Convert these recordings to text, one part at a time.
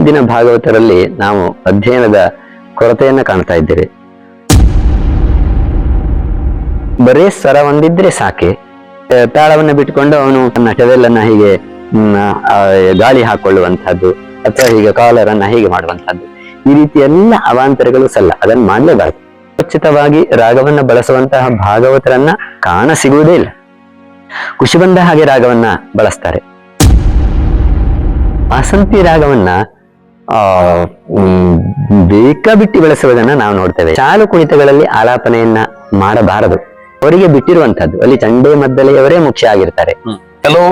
ಇಂದಿನ ಭಾಗವತರಲ್ಲಿ ನಾವು ಅಧ್ಯಯನದ ಕೊರತೆಯನ್ನ ಕಾಣ್ತಾ ಇದ್ದೇವೆ. ಬರೇ ಸ್ವರ ಒಂದಿದ್ರೆ ಸಾಕೆ, ತಾಳವನ್ನ ಬಿಟ್ಟುಕೊಂಡು ಅವನು ತನ್ನ ಟವೆಲ್ಲನ್ನ ಹೀಗೆ ಗಾಳಿ ಹಾಕೊಳ್ಳುವಂತಹದ್ದು ಅಥವಾ ಹೀಗೆ ಕಾಲರನ್ನ ಹೀಗೆ ಮಾಡುವಂತಹದ್ದು, ಈ ರೀತಿ ಎಲ್ಲ ಅವಾಂತರಗಳು ಸಲ್ಲ. ಅದನ್ನು ಮಾಡಲೇಬಾರದು. ಖಚಿತವಾಗಿ ರಾಗವನ್ನ ಬಳಸುವಂತಹ ಭಾಗವತರನ್ನ ಕಾಣ ಸಿಗುವುದೇ ಇಲ್ಲ. ಖುಷಿ ಬಂದ ಹಾಗೆ ರಾಗವನ್ನ ಬಳಸ್ತಾರೆ. ವಾಸಂತಿ ರಾಗವನ್ನ ಬೇಕಾಬಿಟ್ಟಿ ಬಳಸುವುದನ್ನ ನಾವು ನೋಡ್ತೇವೆ. ಚಾಲು ಕುಣಿತಗಳಲ್ಲಿ ಆಲಾಪನೆಯನ್ನ ಮಾಡಬಾರದು. ಅವರಿಗೆ ಬಿಟ್ಟಿರುವಂತಹದ್ದು, ಅಲ್ಲಿ ಚಂಡೆ ಮದ್ದಲೆಯವರೇ ಮುಖ್ಯ ಆಗಿರ್ತಾರೆ. ಕೆಲವು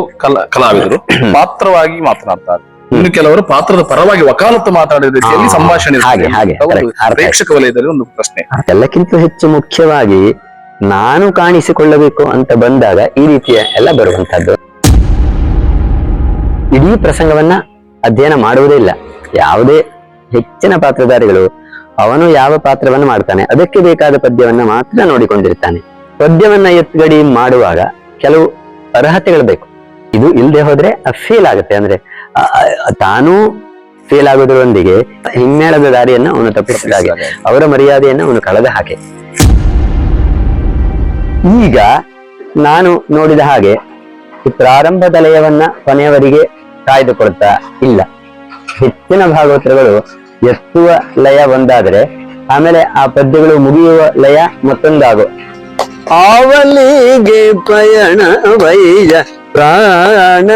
ಕಲಾವಿದರು ಪಾತ್ರವಾಗಿ ಮಾತನಾಡ್ತಾರೆ, ಇನ್ನು ಕೆಲವರು ಪಾತ್ರದ ಪರವಾಗಿ ವಕಾಲತ್ತು ಮಾತಾಡಿದ ರೀತಿಯಲ್ಲಿ ಸಂಭಾಷಣೆ. ಪ್ರೇಕ್ಷಕ ವಲಯದಲ್ಲಿ ಒಂದು ಪ್ರಶ್ನೆ, ಎಲ್ಲಕ್ಕಿಂತ ಹೆಚ್ಚು ಮುಖ್ಯವಾಗಿ ನಾನು ಕಾಣಿಸಿಕೊಳ್ಳಬೇಕು ಅಂತ ಬಂದಾಗ ಈ ರೀತಿಯ ಎಲ್ಲ ಬರುವಂತಹದ್ದು. ಇಡೀ ಪ್ರಸಂಗವನ್ನ ಅಧ್ಯಯನ ಮಾಡುವುದೇ ಇಲ್ಲ. ಯಾವುದೇ ಹೆಚ್ಚಿನ ಪಾತ್ರಧಾರಿಗಳು ಅವನು ಯಾವ ಪಾತ್ರವನ್ನ ಮಾಡ್ತಾನೆ ಅದಕ್ಕೆ ಬೇಕಾದ ಪದ್ಯವನ್ನ ಮಾತ್ರ ನೋಡಿಕೊಂಡಿರ್ತಾನೆ. ಪದ್ಯವನ್ನ ಎತ್ತುಗಡಿ ಮಾಡುವಾಗ ಕೆಲವು ಅರ್ಹತೆಗಳು ಬೇಕು. ಇದು ಇಲ್ಲದೆ ಹೋದ್ರೆ ಫೇಲ್ ಆಗುತ್ತೆ. ಅಂದ್ರೆ ತಾನೂ ಫೇಲ್ ಆಗೋದ್ರೊಂದಿಗೆ ಹಿಮ್ಮೇಳದ ದಾರಿಯನ್ನ ಅವನು ತಪ್ಪಿಸಿದ ಹಾಗೆ, ಅವರ ಮರ್ಯಾದೆಯನ್ನ ಅವನು ಕಳೆದ ಹಾಗೆ. ಈಗ ನಾನು ನೋಡಿದ ಹಾಗೆ ಪ್ರಾರಂಭದ ಲಯವನ್ನ ಕೊನೆಯವರಿಗೆ ಕಾಯ್ದುಕೊಳ್ತಾ ಇಲ್ಲ. ಹೆಚ್ಚಿನ ಭಾಗವತರುಗಳು ಎತ್ತುವ ಲಯ ಒಂದಾದ್ರೆ ಆಮೇಲೆ ಆ ಪದ್ಯಗಳು ಮುಗಿಯುವ ಲಯ ಮತ್ತೊಂದಾಗು. ಅವಲಿಗೆ ಪಯಣ ವೈಯ ಪ್ರಾಣ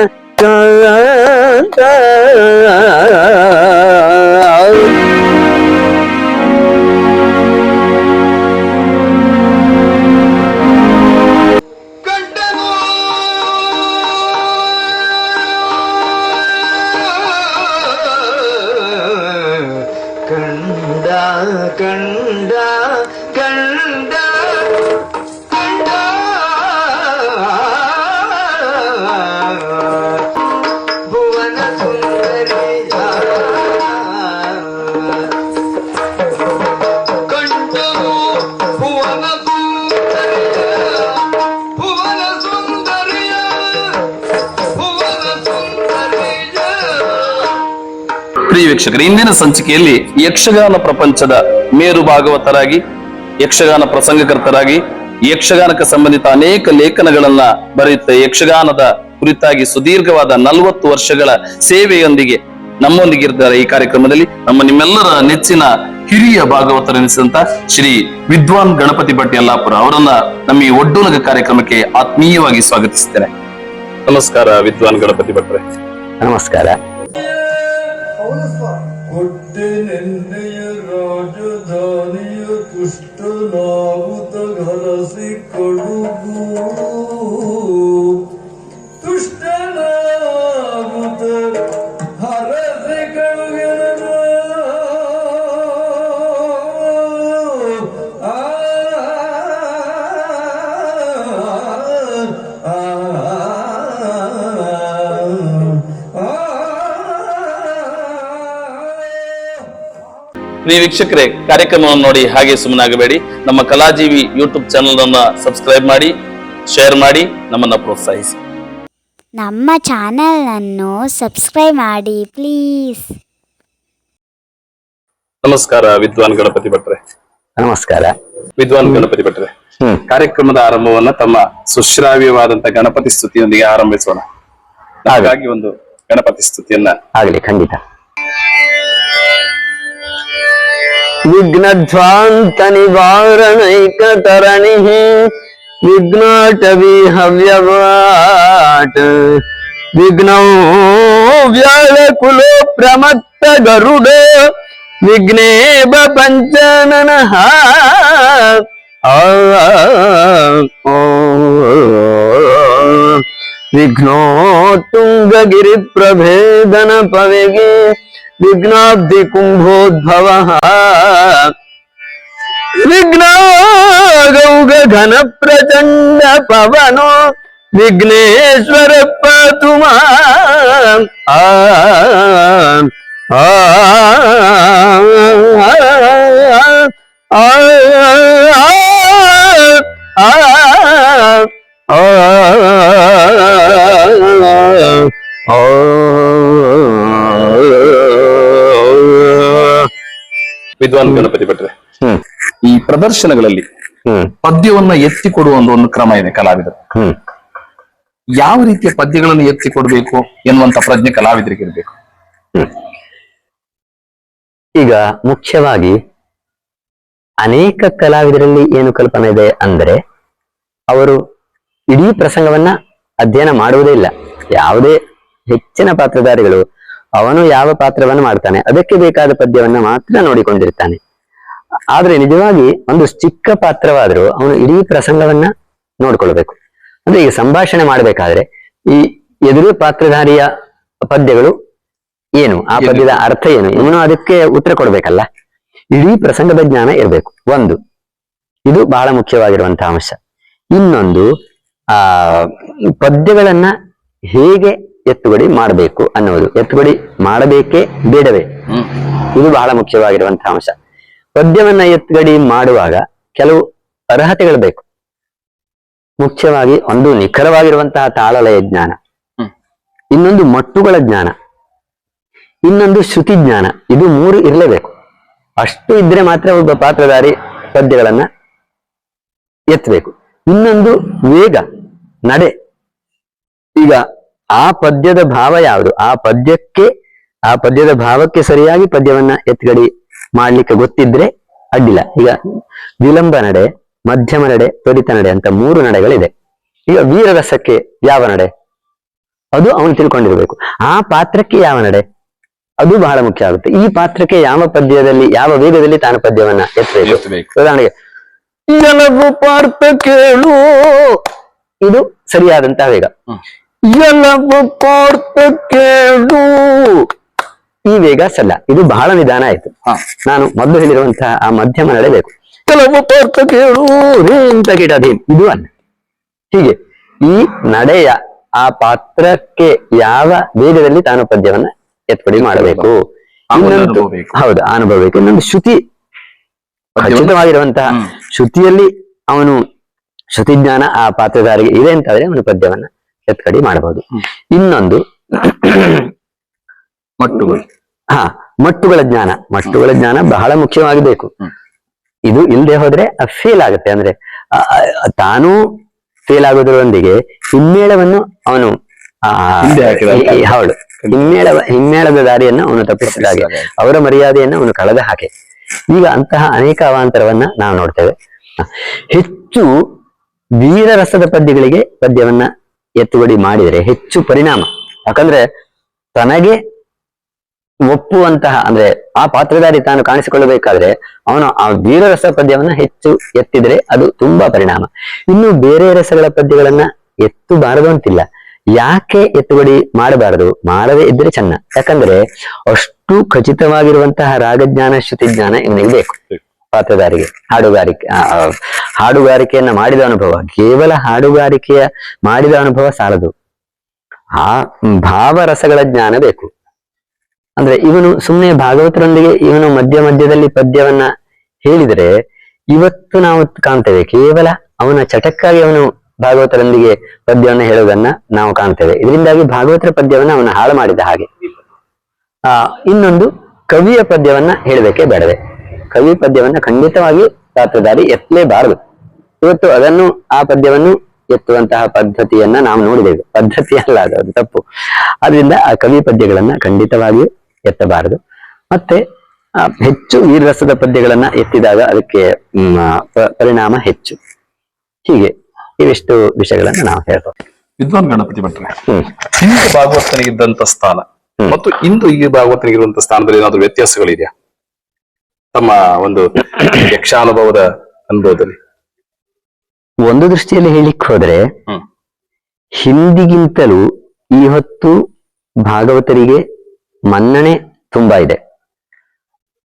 ಪ್ರಿಯ ವೀಕ್ಷಕರು, ಇಂದಿನ ಸಂಚಿಕೆಯಲ್ಲಿ ಯಕ್ಷಗಾನ ಪ್ರಪಂಚದ ಮೇರು ಭಾಗವತರಾಗಿ, ಯಕ್ಷಗಾನ ಪ್ರಸಂಗಕರ್ತರಾಗಿ, ಯಕ್ಷಗಾನಕ್ಕೆ ಸಂಬಂಧಿತ ಅನೇಕ ಲೇಖನಗಳನ್ನ ಬರೆಯುತ್ತ ಯಕ್ಷಗಾನದ ಕುರಿತಾಗಿ ಸುದೀರ್ಘವಾದ 40 ವರ್ಷಗಳ ಸೇವೆಯೊಂದಿಗೆ ನಮ್ಮೊಂದಿಗಿರ್ತಾರೆ. ಈ ಕಾರ್ಯಕ್ರಮದಲ್ಲಿ ನಿಮ್ಮೆಲ್ಲರ ನೆಚ್ಚಿನ ಹಿರಿಯ ಭಾಗವತರೆನಿಸಿದಂತ ಶ್ರೀ ವಿದ್ವಾನ್ ಗಣಪತಿ ಭಟ್ ಯಲ್ಲಾಪುರ ಅವರನ್ನ ನಮ್ಮ ಈ ಒಡ್ಡೋಲಗ ಕಾರ್ಯಕ್ರಮಕ್ಕೆ ಆತ್ಮೀಯವಾಗಿ ಸ್ವಾಗತಿಸ್ತೇನೆ. ನಮಸ್ಕಾರ ವಿದ್ವಾನ್ ಗಣಪತಿ ಭಟ್ರೆ. ನಮಸ್ಕಾರ. ಕೊಟ್ಟೆನೆನ್ನೆಯ ರಾಜಧಾನಿಯ ತುಷ್ಟನಾಗುತ್ತ ಘರಸಿ ಕಡುಗು, ತುಷ್ಟನಾಗುತ್ತ ಹರಸಿ ಕಡುಗೆನ ಪ್ರಿಯ ವೀಕ್ಷಕರೇ, ಕಾರ್ಯಕ್ರಮವನ್ನು ನೋಡಿ ಹಾಗೆ ಸುಮ್ಮನಾಗಬೇಡಿ. ನಮ್ಮ ಕಲಾಜೀವಿ ಯೂಟ್ಯೂಬ್ ಚಾನಲ್ ಅನ್ನ ಸಬ್ಸ್ಕ್ರೈಬ್ ಮಾಡಿ, ಶೇರ್ ಮಾಡಿ, ನಮ್ಮನ್ನ ಪ್ರೋತ್ಸಾಹಿಸಿ. ನಮ್ಮ ಚಾನೆಲ್ ಅನ್ನು ಸಬ್ಸ್ಕ್ರೈಬ್ ಮಾಡಿ ಪ್ಲೀಸ್. ನಮಸ್ಕಾರ ವಿದ್ವಾನ್ ಗಣಪತಿ ಭಟ್ರೆ. ನಮಸ್ಕಾರ ವಿದ್ವಾನ್ ಗಣಪತಿ ಭಟ್ರೆ. ಕಾರ್ಯಕ್ರಮದ ಆರಂಭವನ್ನ ತಮ್ಮ ಸುಶ್ರಾವ್ಯವಾದಂತ ಗಣಪತಿ ಸ್ತುತಿಯೊಂದಿಗೆ ಆರಂಭಿಸೋಣ. ಹಾಗಾಗಿ ಒಂದು ಗಣಪತಿ ಸ್ತುತಿಯನ್ನ. ಆಗಲಿ, ಖಂಡಿತ. ವಿಘ್ನಧ್ವಾಂತ ನಿವಾರಣೈಕ ತರಣಿ ವಿಘ್ನಾಟವಿ ಹವ್ಯವಾಟ ವಿಘ್ನೋ ವ್ಯಾಳಕುಲೋ ಪ್ರಮತ್ತ ಗರುಡ ವಿಘ್ನೇಬ ಪಂಚನನ ವಿಘ್ನೋ ತುಂಗಗಿರಿ ಪ್ರಭೇದನ ಪವೆಗೆ ವಿಘ್ನಾಬ್ಧಿ ಕುಂಭೋದ್ಭವ ವಿಘ್ನಗೌಗ ಘನ ಪ್ರಚಂಡ ಪವನೋ ವಿಘ್ನೇಶ್ವರ ಪಾತುಮಾ ವಿದ್ವಾನ್ ಗಣಪತಿ ಭಟ್ರೆ, ಹ್ಮ್ ಈ ಪ್ರದರ್ಶನಗಳಲ್ಲಿ ಹ್ಮ್ ಪದ್ಯವನ್ನ ಎತ್ತಿ ಕೊಡುವ ಒಂದು ಕ್ರಮ ಇದೆ ಕಲಾವಿದರು. ಹ್ಮ್ ಯಾವ ರೀತಿಯ ಪದ್ಯಗಳನ್ನು ಎತ್ತಿ ಕೊಡಬೇಕು ಎನ್ನುವಂತ ಪ್ರಜ್ಞೆ ಕಲಾವಿದರಿಗೆ ಇರಬೇಕು. ಈಗ ಮುಖ್ಯವಾಗಿ ಅನೇಕ ಕಲಾವಿದರಲ್ಲಿ ಏನು ಕಲ್ಪನೆ ಇದೆ ಅಂದ್ರೆ, ಅವರು ಇಡೀ ಪ್ರಸಂಗವನ್ನ ಅಧ್ಯಯನ ಮಾಡುವುದೇ ಇಲ್ಲ. ಯಾವುದೇ ಹೆಚ್ಚಿನ ಪಾತ್ರಧಾರಿಗಳು ಅವನು ಯಾವ ಪಾತ್ರವನ್ನು ಮಾಡ್ತಾನೆ ಅದಕ್ಕೆ ಬೇಕಾದ ಪದ್ಯವನ್ನ ಮಾತ್ರ ನೋಡಿಕೊಂಡಿರ್ತಾನೆ. ಆದ್ರೆ ನಿಜವಾಗಿ ಒಂದು ಚಿಕ್ಕ ಪಾತ್ರವಾದ್ರೂ ಅವನು ಇಡೀ ಪ್ರಸಂಗವನ್ನ ನೋಡ್ಕೊಳ್ಬೇಕು. ಅಂದ್ರೆ ಈಗ ಸಂಭಾಷಣೆ ಮಾಡ್ಬೇಕಾದ್ರೆ ಈ ಎದುರು ಪಾತ್ರಧಾರಿಯ ಪದ್ಯಗಳು ಏನು, ಆ ಪದ್ಯದ ಅರ್ಥ ಏನು, ಇವನು ಅದಕ್ಕೆ ಉತ್ತರ ಕೊಡ್ಬೇಕಲ್ಲ. ಇಡೀ ಪ್ರಸಂಗದ ಜ್ಞಾನ ಇರಬೇಕು ಒಂದು, ಇದು ಬಹಳ ಮುಖ್ಯವಾಗಿರುವಂತಹ ಅಂಶ. ಇನ್ನೊಂದು, ಆ ಪದ್ಯಗಳನ್ನ ಹೇಗೆ ಎತ್ತುಗಡಿ ಮಾಡಬೇಕು ಅನ್ನೋದು, ಎತ್ತುಗಡಿ ಮಾಡಬೇಕೇ ಬೇಡವೇ, ಇದು ಬಹಳ ಮುಖ್ಯವಾಗಿರುವಂತಹ ಅಂಶ. ಪದ್ಯವನ್ನ ಎತ್ತುಗಡಿ ಮಾಡುವಾಗ ಕೆಲವು ಅರ್ಹತೆಗಳು ಬೇಕು. ಮುಖ್ಯವಾಗಿ ಒಂದು ನಿಖರವಾಗಿರುವಂತಹ ತಾಳಲಯ ಜ್ಞಾನ, ಇನ್ನೊಂದು ಮಟ್ಟುಗಳ ಜ್ಞಾನ, ಇನ್ನೊಂದು ಶ್ರುತಿ ಜ್ಞಾನ. ಇದು ಮೂರು ಇರಲೇಬೇಕು. ಅಷ್ಟು ಇದ್ರೆ ಮಾತ್ರ ಒಬ್ಬ ಪಾತ್ರಧಾರಿ ಪದ್ಯಗಳನ್ನ ಎತ್ತಬೇಕು. ಇನ್ನೊಂದು ವೇಗ, ನಡೆ. ಈಗ ಆ ಪದ್ಯದ ಭಾವ ಯಾವುದು, ಆ ಪದ್ಯದ ಭಾವಕ್ಕೆ ಸರಿಯಾಗಿ ಪದ್ಯವನ್ನ ಎತ್ತುಗಡಿ ಮಾಡ್ಲಿಕ್ಕೆ ಗೊತ್ತಿದ್ರೆ ಅಡ್ಡಿಲ್ಲ. ಈಗ ವಿಳಂಬ ನಡೆ, ಮಧ್ಯಮ ನಡೆ, ತ್ವರಿತ ನಡೆ ಅಂತ ಮೂರು ನಡೆಗಳಿದೆ. ಈಗ ವೀರರಸಕ್ಕೆ ಯಾವ ನಡೆ ಅದು ಅವನು ತಿಳ್ಕೊಂಡಿರ್ಬೇಕು. ಆ ಪಾತ್ರಕ್ಕೆ ಯಾವ ನಡೆ ಅದು ಬಹಳ ಮುಖ್ಯ ಆಗುತ್ತೆ. ಈ ಪಾತ್ರಕ್ಕೆ ಯಾವ ಪದ್ಯದಲ್ಲಿ ಯಾವ ವೇಗದಲ್ಲಿ ತಾನು ಪದ್ಯವನ್ನ ಎತ್ತಬೇಕು. ಉದಾಹರಣೆಗೆ ಎಲ್ಲವೂ ಪಾರ್ಥ ಕೇಳು, ಇದು ಸರಿಯಾದಂತಹ ವೇಗ. ಎಲ್ಲವೂ ಪಾರ್ಥ ಕೇಳು, ಈ ವೇಗ ಸಲ್ಲ, ಇದು ಬಹಳ ನಿಧಾನ ಆಯ್ತು. ನಾನು ಮೊದಲು ಹೇಳಿರುವಂತಹ ಆ ಮಧ್ಯಮ ನಡೆ ಬೇಕು. ಕೆಲವು ಪಾರ್ಥ ಕೇಳು ಅಂತ ಗಿಡದೇನು, ಇದು ಅಲ್ಲ. ಹೀಗೆ ಈ ನಡೆಯ ಆ ಪಾತ್ರಕ್ಕೆ ಯಾವ ವೇಗದಲ್ಲಿ ತಾನು ಪದ್ಯವನ್ನ ಎತ್ಕೊಡಿ ಮಾಡಬೇಕು. ಇನ್ನೊಂದು ಹೌದು ಅನುಭವ ಬೇಕು. ಇನ್ನೊಂದು ಶ್ರುತಿ, ಖಚಿತವಾಗಿರುವಂತಹ ಶ್ರುತಿಯಲ್ಲಿ ಅವನು ಶ್ರುತಿ ಜ್ಞಾನ ಆ ಪಾತ್ರಧಾರಿಗೆ ಇದೆ ಅಂತಾದ್ರೆ ಅವನು ಪದ್ಯವನ್ನ ಎತ್ಕಡಿ ಮಾಡಬಹುದು. ಇನ್ನೊಂದು ಮಟ್ಟುಗಳು, ಮಟ್ಟುಗಳ ಜ್ಞಾನ. ಮಟ್ಟುಗಳ ಜ್ಞಾನ ಬಹಳ ಮುಖ್ಯವಾಗಿ ಬೇಕು. ಇದು ಇಲ್ಲದೆ ಹೋದ್ರೆ ಫೇಲ್ ಆಗುತ್ತೆ. ಅಂದ್ರೆ ತಾನೂ ಫೇಲ್ ಆಗೋದ್ರೊಂದಿಗೆ ಹಿಮ್ಮೇಳವನ್ನು ಅವನು ಹೌದು ಹಿಮ್ಮೇಳದ ದಾರಿಯನ್ನು ಅವನು ತಪ್ಪಿಸಿದ ಹಾಗೆ, ಅವರ ಮರ್ಯಾದೆಯನ್ನು ಅವನು ಕಳೆದ ಹಾಗೆ. ಈಗ ಅಂತಹ ಅನೇಕ ಅವಾಂತರವನ್ನ ನಾವು ನೋಡ್ತೇವೆ. ಹೆಚ್ಚು ವೀರರಸದ ಪದ್ಯಗಳಿಗೆ ಪದ್ಯವನ್ನ ಎತ್ತುಗಡಿ ಮಾಡಿದರೆ ಹೆಚ್ಚು ಪರಿಣಾಮ. ಯಾಕಂದ್ರೆ ತನಗೆ ಒಪ್ಪುವಂತಹ, ಅಂದ್ರೆ ಆ ಪಾತ್ರಧಾರಿ ತಾನು ಕಾಣಿಸಿಕೊಳ್ಳಬೇಕಾದ್ರೆ ಅವನು ಆ ವೀರರಸ ಪದ್ಯವನ್ನ ಹೆಚ್ಚು ಎತ್ತಿದ್ರೆ ಅದು ತುಂಬಾ ಪರಿಣಾಮ. ಇನ್ನು ಬೇರೆ ರಸಗಳ ಪದ್ಯಗಳನ್ನ ಎತ್ತಬಾರದು ಅಂತಿಲ್ಲ. ಯಾಕೆ ಎತ್ತುಗಡಿ ಮಾಡಬಾರದು, ಮಾಡದೇ ಇದ್ರೆ ಚೆನ್ನ. ಯಾಕಂದ್ರೆ ಅಷ್ಟು ಖಚಿತವಾಗಿರುವಂತಹ ರಾಗಜ್ಞಾನ ಶ್ರುತಿ ಜ್ಞಾನ ಇವನಿಗೆ ಬೇಕು ಪಾತ್ರಧಾರಿಗೆ. ಹಾಡುಗಾರಿಕೆಯನ್ನ ಮಾಡಿದ ಅನುಭವ, ಕೇವಲ ಹಾಡುಗಾರಿಕೆಯ ಮಾಡಿದ ಅನುಭವ ಸಾಲದು, ಆ ಭಾವರಸಗಳ ಜ್ಞಾನ ಬೇಕು. ಅಂದ್ರೆ ಇವನು ಸುಮ್ಮನೆ ಭಾಗವತರೊಂದಿಗೆ ಇವನು ಮಧ್ಯ ಮಧ್ಯದಲ್ಲಿ ಪದ್ಯವನ್ನ ಹೇಳಿದರೆ ಇವತ್ತು ನಾವು ಕಾಣ್ತೇವೆ ಕೇವಲ ಅವನ ಚಟಕ್ಕಾಗಿ ಅವನು ಭಾಗವತರೊಂದಿಗೆ ಪದ್ಯವನ್ನ ಹೇಳುವುದನ್ನ ನಾವು ಕಾಣ್ತೇವೆ. ಇದರಿಂದಾಗಿ ಭಾಗವತರ ಪದ್ಯವನ್ನ ಅವನು ಹಾಳು ಮಾಡಿದ ಹಾಗೆ. ಇನ್ನೊಂದು ಕವಿಯ ಪದ್ಯವನ್ನ ಹೇಳಬೇಕೇ ಬೇಡವೆ. ಕವಿ ಪದ್ಯವನ್ನ ಖಂಡಿತವಾಗಿ ಪಾತ್ರಧಾರಿ ಎತ್ತಲೇಬಾರದು. ಇವತ್ತು ಅದನ್ನು ಆ ಪದ್ಯವನ್ನು ಎತ್ತುವಂತಹ ಪದ್ಧತಿಯನ್ನ ನಾವು ನೋಡಿದ್ದೇವೆ. ಪದ್ಧತಿ ಅಲ್ಲ, ಅದು ತಪ್ಪು. ಆದ್ರಿಂದ ಆ ಕವಿ ಪದ್ಯಗಳನ್ನ ಖಂಡಿತವಾಗಿಯೂ ಎತ್ತಬಾರದು. ಮತ್ತೆ ಹೆಚ್ಚು ವೀರರಸದ ಪದ್ಯಗಳನ್ನ ಎತ್ತಿದಾಗ ಅದಕ್ಕೆ ಪರಿಣಾಮ ಹೆಚ್ಚು. ಹೀಗೆ ಇವಿಷ್ಟು ವಿಷಯಗಳನ್ನ ನಾವು ಹೇಳ್ಬೋದು. ವಿದ್ವಾನ್ ಗಣಪತಿ ಭಟ್ರೆ, ಹಿಂದೆ ಭಾಗವತನಿಗಿದ್ದಂತ ಸ್ಥಾನ ಮತ್ತು ಇಂದು ಈ ಭಾಗವತನಿಗಿರುವಂತ ಸ್ಥಾನದಲ್ಲಿ ಏನಾದ್ರು ವ್ಯತ್ಯಾಸಗಳಿದೆಯಾ ತಮ್ಮ ಒಂದು ಯಕ್ಷಾನುಭವದ ಅನುಭವದಲ್ಲಿ? ಒಂದು ದೃಷ್ಟಿಯಲ್ಲಿ ಹೇಳಿಕ್ ಹೋದ್ರೆ ಹಿಂದಿಗಿಂತಲೂ ಈ ಹೊತ್ತು ಭಾಗವತರಿಗೆ ಮನ್ನಣೆ ತುಂಬಾ ಇದೆ.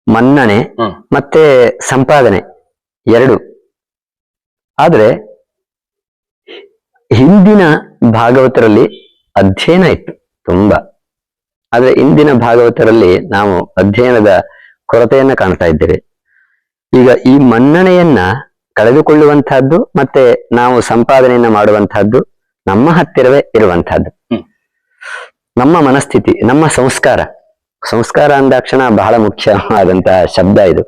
ಮನ್ನಣೆ ಮತ್ತೆ ಸಂಪಾದನೆ ಎರಡು. ಆದ್ರೆ ಹಿಂದಿನ ಭಾಗವತರಲ್ಲಿ ಅಧ್ಯಯನ ಇತ್ತು ತುಂಬಾ. ಆದ್ರೆ ಇಂದಿನ ಭಾಗವತರಲ್ಲಿ ನಾವು ಅಧ್ಯಯನದ ಕೊರತೆಯನ್ನ ಕಾಣ್ತಾ ಇದ್ದೇವೆ. ಈಗ ಈ ಮನ್ನಣೆಯನ್ನ ಕಳೆದುಕೊಳ್ಳುವಂತಹದ್ದು ಮತ್ತೆ ನಾವು ಸಂಪಾದನೆಯನ್ನ ಮಾಡುವಂತಹದ್ದು ನಮ್ಮ ಹತ್ತಿರವೇ ಇರುವಂತಹದ್ದು. ನಮ್ಮ ಮನಸ್ಥಿತಿ, ನಮ್ಮ ಸಂಸ್ಕಾರ ಸಂಸ್ಕಾರ ಅಂದಾಕ್ಷಣ ಬಹಳ ಮುಖ್ಯವಾದಂತಹ ಶಬ್ದ ಇದು.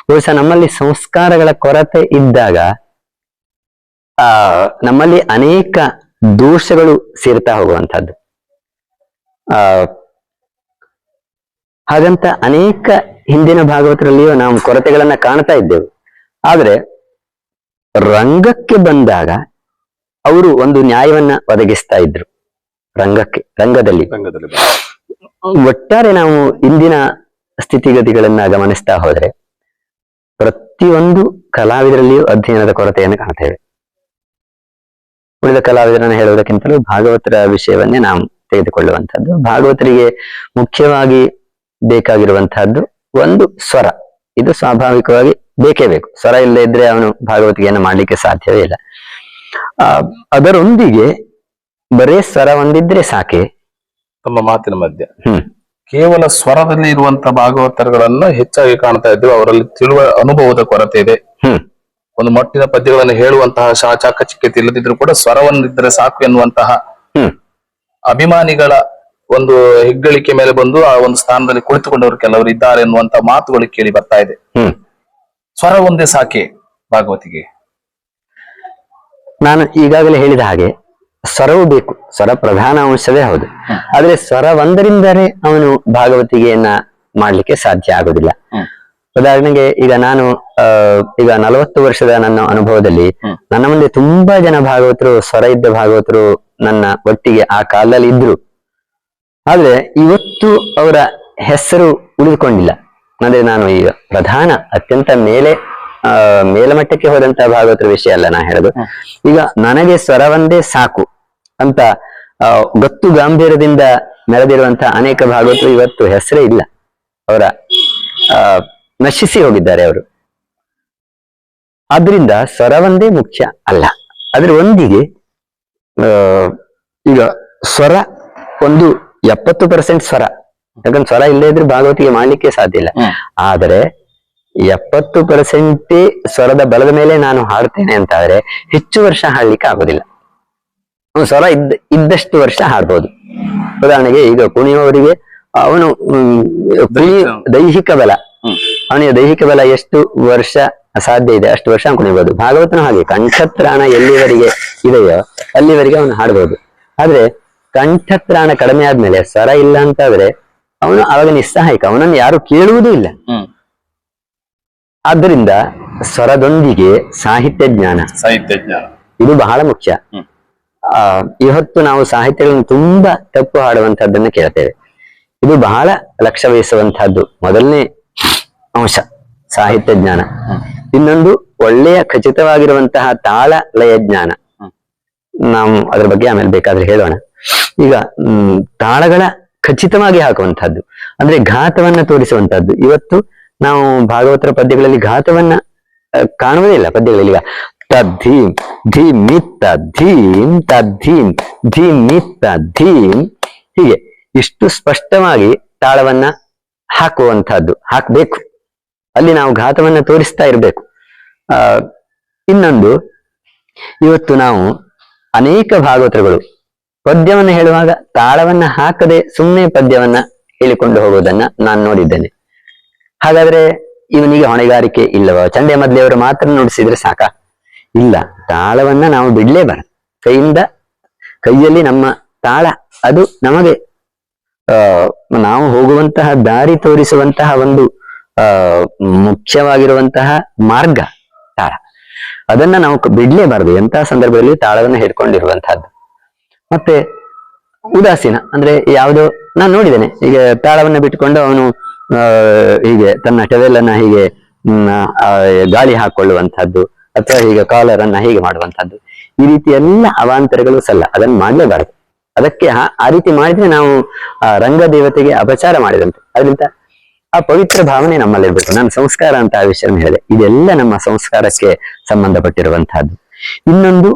ಬಹುಶಃ ನಮ್ಮಲ್ಲಿ ಸಂಸ್ಕಾರಗಳ ಕೊರತೆ ಇದ್ದಾಗ ನಮ್ಮಲ್ಲಿ ಅನೇಕ ದೋಷಗಳು ಸೇರ್ತಾ ಹೋಗುವಂತಹದ್ದು. ಹಾಗಂತ ಅನೇಕ ಹಿಂದಿನ ಭಾಗವತರಲ್ಲಿಯೂ ನಾವು ಕೊರತೆಗಳನ್ನ ಕಾಣ್ತಾ ಇದ್ದೆವು. ಆದ್ರೆ ರಂಗಕ್ಕೆ ಬಂದಾಗ ಅವರು ಒಂದು ನ್ಯಾಯವನ್ನ ಒದಗಿಸ್ತಾ ಇದ್ರು. ರಂಗದಲ್ಲಿ ಒಟ್ಟಾರೆ ನಾವು ಇಂದಿನ ಸ್ಥಿತಿಗತಿಗಳನ್ನ ಗಮನಿಸ್ತಾ ಹೋದ್ರೆ ಪ್ರತಿಯೊಂದು ಕಲಾವಿದರಲ್ಲಿಯೂ ಅಧ್ಯಯನದ ಕೊರತೆಯನ್ನು ಕಾಣ್ತೇವೆ. ಉಳಿದ ಕಲಾವಿದರನ್ನು ಹೇಳುವುದಕ್ಕಿಂತಲೂ ಭಾಗವತರ ವಿಷಯವನ್ನೇ ನಾವು ತೆಗೆದುಕೊಳ್ಳುವಂತಹದ್ದು. ಭಾಗವತರಿಗೆ ಮುಖ್ಯವಾಗಿ ಬೇಕಾಗಿರುವಂತಹದ್ದು ಒಂದು ಸ್ವರ. ಇದು ಸ್ವಾಭಾವಿಕವಾಗಿ ಬೇಕೇ ಬೇಕು. ಸ್ವರ ಇಲ್ಲದೆ ಇದ್ರೆ ಅವನು ಭಾಗವತಿಗೆಯನ್ನು ಮಾಡ್ಲಿಕ್ಕೆ ಸಾಧ್ಯವೇ ಇಲ್ಲ. ಅದರೊಂದಿಗೆ ಬರೇ ಸ್ವರ ಹೊಂದಿದ್ರೆ ಸಾಕೆ. ತಮ್ಮ ಮಾತಿನ ಮಧ್ಯೆ ಕೇವಲ ಸ್ವರದಲ್ಲಿ ಇರುವಂತಹ ಭಾಗವತರುಗಳನ್ನ ಹೆಚ್ಚಾಗಿ ಕಾಣ್ತಾ ಇದ್ದೇವೆ. ಅವರಲ್ಲಿ ತಿಳುವ ಅನುಭವದ ಕೊರತೆ ಇದೆ. ಒಂದು ಮಟ್ಟಿನ ಪದ್ಯಗಳನ್ನು ಹೇಳುವಂತಹ ಚಾಕಚಕ್ಯತೆ ಇಲ್ಲದಿದ್ರು ಕೂಡ ಸ್ವರವನ್ನಿದ್ದರೆ ಸಾಕು ಎನ್ನುವಂತಹ ಅಭಿಮಾನಿಗಳ ಒಂದು ಹೆಗ್ಗಳಿಕೆ ಮೇಲೆ ಬಂದು ಆ ಒಂದು ಸ್ಥಾನದಲ್ಲಿ ಕುಳಿತುಕೊಂಡವರು ಕೆಲವರು ಇದ್ದಾರೆ ಎನ್ನುವಂತ ಮಾತುಗಳು ಕೇಳಿ ಬರ್ತಾ ಇದೆ. ಸ್ವರ ಒಂದೇ ಸಾಕೆ ಭಾಗವತಿಗೆ? ನಾನು ಈಗಾಗಲೇ ಹೇಳಿದ ಹಾಗೆ ಸ್ವರವೂ ಬೇಕು, ಸ್ವರ ಪ್ರಧಾನ ಅಂಶವೇ ಹೌದು. ಆದ್ರೆ ಸ್ವರ ಒಂದರಿಂದಲೇ ಅವನು ಭಾಗವತಿಗೆಯನ್ನ ಮಾಡ್ಲಿಕ್ಕೆ ಸಾಧ್ಯ ಆಗುದಿಲ್ಲ. ಉದಾಹರಣೆಗೆ ಈಗ ನಾನು ಈಗ 40 ವರ್ಷದ ನನ್ನ ಅನುಭವದಲ್ಲಿ ನನ್ನ ಮುಂದೆ ತುಂಬಾ ಜನ ಭಾಗವತರು, ಸ್ವರ ಇದ್ದ ಭಾಗವತರು ನನ್ನ ಒಟ್ಟಿಗೆ ಆ ಕಾಲದಲ್ಲಿ ಇದ್ರು. ಆದ್ರೆ ಇವತ್ತು ಅವರ ಹೆಸರು ಉಳಿದುಕೊಂಡಿಲ್ಲ. ಅಂದ್ರೆ ನಾನು ಈಗ ಪ್ರಧಾನ ಅತ್ಯಂತ ಮೇಲಮಟ್ಟಕ್ಕೆ ಹೋದಂತಹ ಭಾಗವತರ ವಿಷಯ ಅಲ್ಲ ನಾ ಹೇಳೋದು. ಈಗ ನನಗೆ ಸ್ವರವೊಂದೇ ಸಾಕು ಅಂತ ಗೊತ್ತು ಗಾಂಭೀರ್ಯದಿಂದ ಮೆರೆದಿರುವಂತಹ ಅನೇಕ ಭಾಗವತರು ಇವತ್ತು ಹೆಸರೇ ಇಲ್ಲ. ಅವರ ನಶಿಸಿ ಹೋಗಿದ್ದಾರೆ ಅವರು. ಆದ್ರಿಂದ ಸ್ವರವೊಂದೇ ಮುಖ್ಯ ಅಲ್ಲ. ಅದ್ರ ಒಂದಿಗೆ ಈಗ ಸ್ವರ ಒಂದು 70% ಸ್ವರ. ಯಾಕಂದ್ರೆ ಸ್ವರ ಇಲ್ಲದೆ ಇದ್ರೆ ಭಾಗವತಿಗೆ ಮಾಡ್ಲಿಕ್ಕೆ ಸಾಧ್ಯ ಇಲ್ಲ. ಆದರೆ 70% ಸ್ವರದ ಬಲದ ಮೇಲೆ ನಾನು ಹಾಡ್ತೇನೆ ಅಂತ ಆದ್ರೆ ಹೆಚ್ಚು ವರ್ಷ ಹಾಡ್ಲಿಕ್ಕೆ ಆಗೋದಿಲ್ಲ. ಸ್ವರ ಇದ್ದಷ್ಟು ವರ್ಷ ಹಾಡ್ಬೋದು. ಉದಾಹರಣೆಗೆ ಈಗ ಕುಣಿಯುವವರಿಗೆ ಅವನು ದೈಹಿಕ ಬಲ, ಅವನಿಗೆ ದೈಹಿಕ ಬಲ ಎಷ್ಟು ವರ್ಷ ಸಾಧ್ಯ ಇದೆ ಅಷ್ಟು ವರ್ಷ ಕುಣಿಬಹುದು. ಭಾಗವತನು ಹಾಗೆ ಕಂಠತ್ರಾಣ ಎಲ್ಲಿವರೆಗೆ ಇದೆಯೋ ಅಲ್ಲಿವರೆಗೆ ಅವನು ಹಾಡ್ಬೋದು. ಆದ್ರೆ ಕಂಠತ್ರಾಣ ಕಡಿಮೆ ಆದ್ಮೇಲೆ ಸ್ವರ ಇಲ್ಲ ಅಂತಾದ್ರೆ ಅವನು ಅವಾಗ ನಿಸ್ಸಹಾಯಕ, ಅವನನ್ನು ಯಾರು ಕೇಳುವುದೂ ಇಲ್ಲ. ಆದ್ದರಿಂದ ಸ್ವರದೊಂದಿಗೆ ಸಾಹಿತ್ಯ ಜ್ಞಾನ ಇದು ಬಹಳ ಮುಖ್ಯ. ಇವತ್ತು ನಾವು ಸಾಹಿತ್ಯಗಳನ್ನು ತುಂಬಾ ತಪ್ಪು ಹಾಡುವಂತಹದ್ದನ್ನ ಕೇಳ್ತೇವೆ. ಇದು ಬಹಳ ಲಕ್ಷ್ಯ ವಹಿಸುವಂತಹದ್ದು. ಮೊದಲನೇ ಅಂಶ ಸಾಹಿತ್ಯ ಜ್ಞಾನ. ಇನ್ನೊಂದು ಒಳ್ಳೆಯ ಖಚಿತವಾಗಿರುವಂತಹ ತಾಳ ಲಯ ಜ್ಞಾನ. ನಾವು ಅದ್ರ ಬಗ್ಗೆ ಆಮೇಲೆ ಬೇಕಾದ್ರೆ ಹೇಳೋಣ. ಈಗ ತಾಳಗಳ ಖಚಿತವಾಗಿ ಹಾಕುವಂತಹದ್ದು ಅಂದ್ರೆ ಘಾತವನ್ನ ತೋರಿಸುವಂತಹದ್ದು. ಇವತ್ತು ನಾವು ಭಾಗವತರ ಪದ್ಯಗಳಲ್ಲಿ ಘಾತವನ್ನ ಕಾಣುವುದೇ ಇಲ್ಲ. ಪದ್ಯಗಳಲ್ಲಿ ಈಗ ತದ್ಧೀಂ ಧೀಂ ಮಿತ್ತ ಧೀಂ ತದ್ಧೀಂ ಧೀಂ ಮಿತ್ತ ಧೀಂ, ಹೀಗೆ ಇಷ್ಟು ಸ್ಪಷ್ಟವಾಗಿ ತಾಳವನ್ನ ಹಾಕುವಂತಹದ್ದು ಹಾಕ್ಬೇಕು. ಅಲ್ಲಿ ನಾವು ಘಾತವನ್ನ ತೋರಿಸ್ತಾ ಇರ್ಬೇಕು. ಇನ್ನೊಂದು, ಇವತ್ತು ನಾವು ಅನೇಕ ಭಾಗವತರುಗಳು ಪದ್ಯವನ್ನ ಹೇಳುವಾಗ ತಾಳವನ್ನ ಹಾಕದೆ ಸುಮ್ಮನೆ ಪದ್ಯವನ್ನ ಹೇಳಿಕೊಂಡು ಹೋಗೋದನ್ನ ನಾನು ನೋಡಿದ್ದೇನೆ. ಹಾಗಾದ್ರೆ ಇವನಿಗೆ ಹೊಣೆಗಾರಿಕೆ ಇಲ್ಲವ? ಚಂಡೆ ಮದ್ಲೆಯವರು ಮಾತ್ರ ನುಡಿಸಿದ್ರೆ ಸಾಕ? ಇಲ್ಲ, ತಾಳವನ್ನ ನಾವು ಬಿಡ್ಲೇಬಾರದು. ಕೈಯಲ್ಲಿ ನಮ್ಮ ತಾಳ ಅದು ನಮಗೆ ನಾವು ಹೋಗುವಂತಹ ದಾರಿ ತೋರಿಸುವಂತಹ ಒಂದು ಮುಖ್ಯವಾಗಿರುವಂತಹ ಮಾರ್ಗ ತಾಳ. ಅದನ್ನ ನಾವು ಬಿಡ್ಲೇಬಾರದು. ಎಂತಹ ಸಂದರ್ಭದಲ್ಲಿ ತಾಳವನ್ನ ಹಿಡ್ಕೊಂಡಿರುವಂತಹದ್ದು. ಮತ್ತೆ ಉದಾಸೀನ ಅಂದ್ರೆ ಯಾವುದೋ ನಾನು ನೋಡಿದ್ದೇನೆ. ಈಗ ತಾಳವನ್ನ ಬಿಟ್ಟುಕೊಂಡು ಅವನು ಹೀಗೆ ತನ್ನ ಟವೆಲನ್ನ ಹೀಗೆ ಗಾಳಿ ಹಾಕೊಳ್ಳುವಂತಹದ್ದು ಅಥವಾ ಹೀಗೆ ಕಾಲರ್ ಅನ್ನ ಹೀಗೆ ಮಾಡುವಂತಹದ್ದು, ಈ ರೀತಿ ಎಲ್ಲ ಅವಾಂತರಗಳು ಸಲ್ಲ. ಅದನ್ನ ಮಾಡ್ಲೇಬಾರದು. ಅದಕ್ಕೆ ಆ ರೀತಿ ಮಾಡಿದ್ರೆ ನಾವು ರಂಗ ದೇವತೆಗೆ ಅಪಚಾರ ಮಾಡಿದಂತೆ. ಅದರಿಂದ ಆ ಪವಿತ್ರ ಭಾವನೆ ನಮ್ಮಲ್ಲಿರ್ಬೇಕು. ನಾನು ಸಂಸ್ಕಾರ ಅಂತ ಆ ವಿಷಯ ಹೇಳಿದೆ. ಇದೆಲ್ಲ ನಮ್ಮ ಸಂಸ್ಕಾರಕ್ಕೆ ಸಂಬಂಧಪಟ್ಟಿರುವಂತಹದ್ದು. ಇನ್ನೊಂದು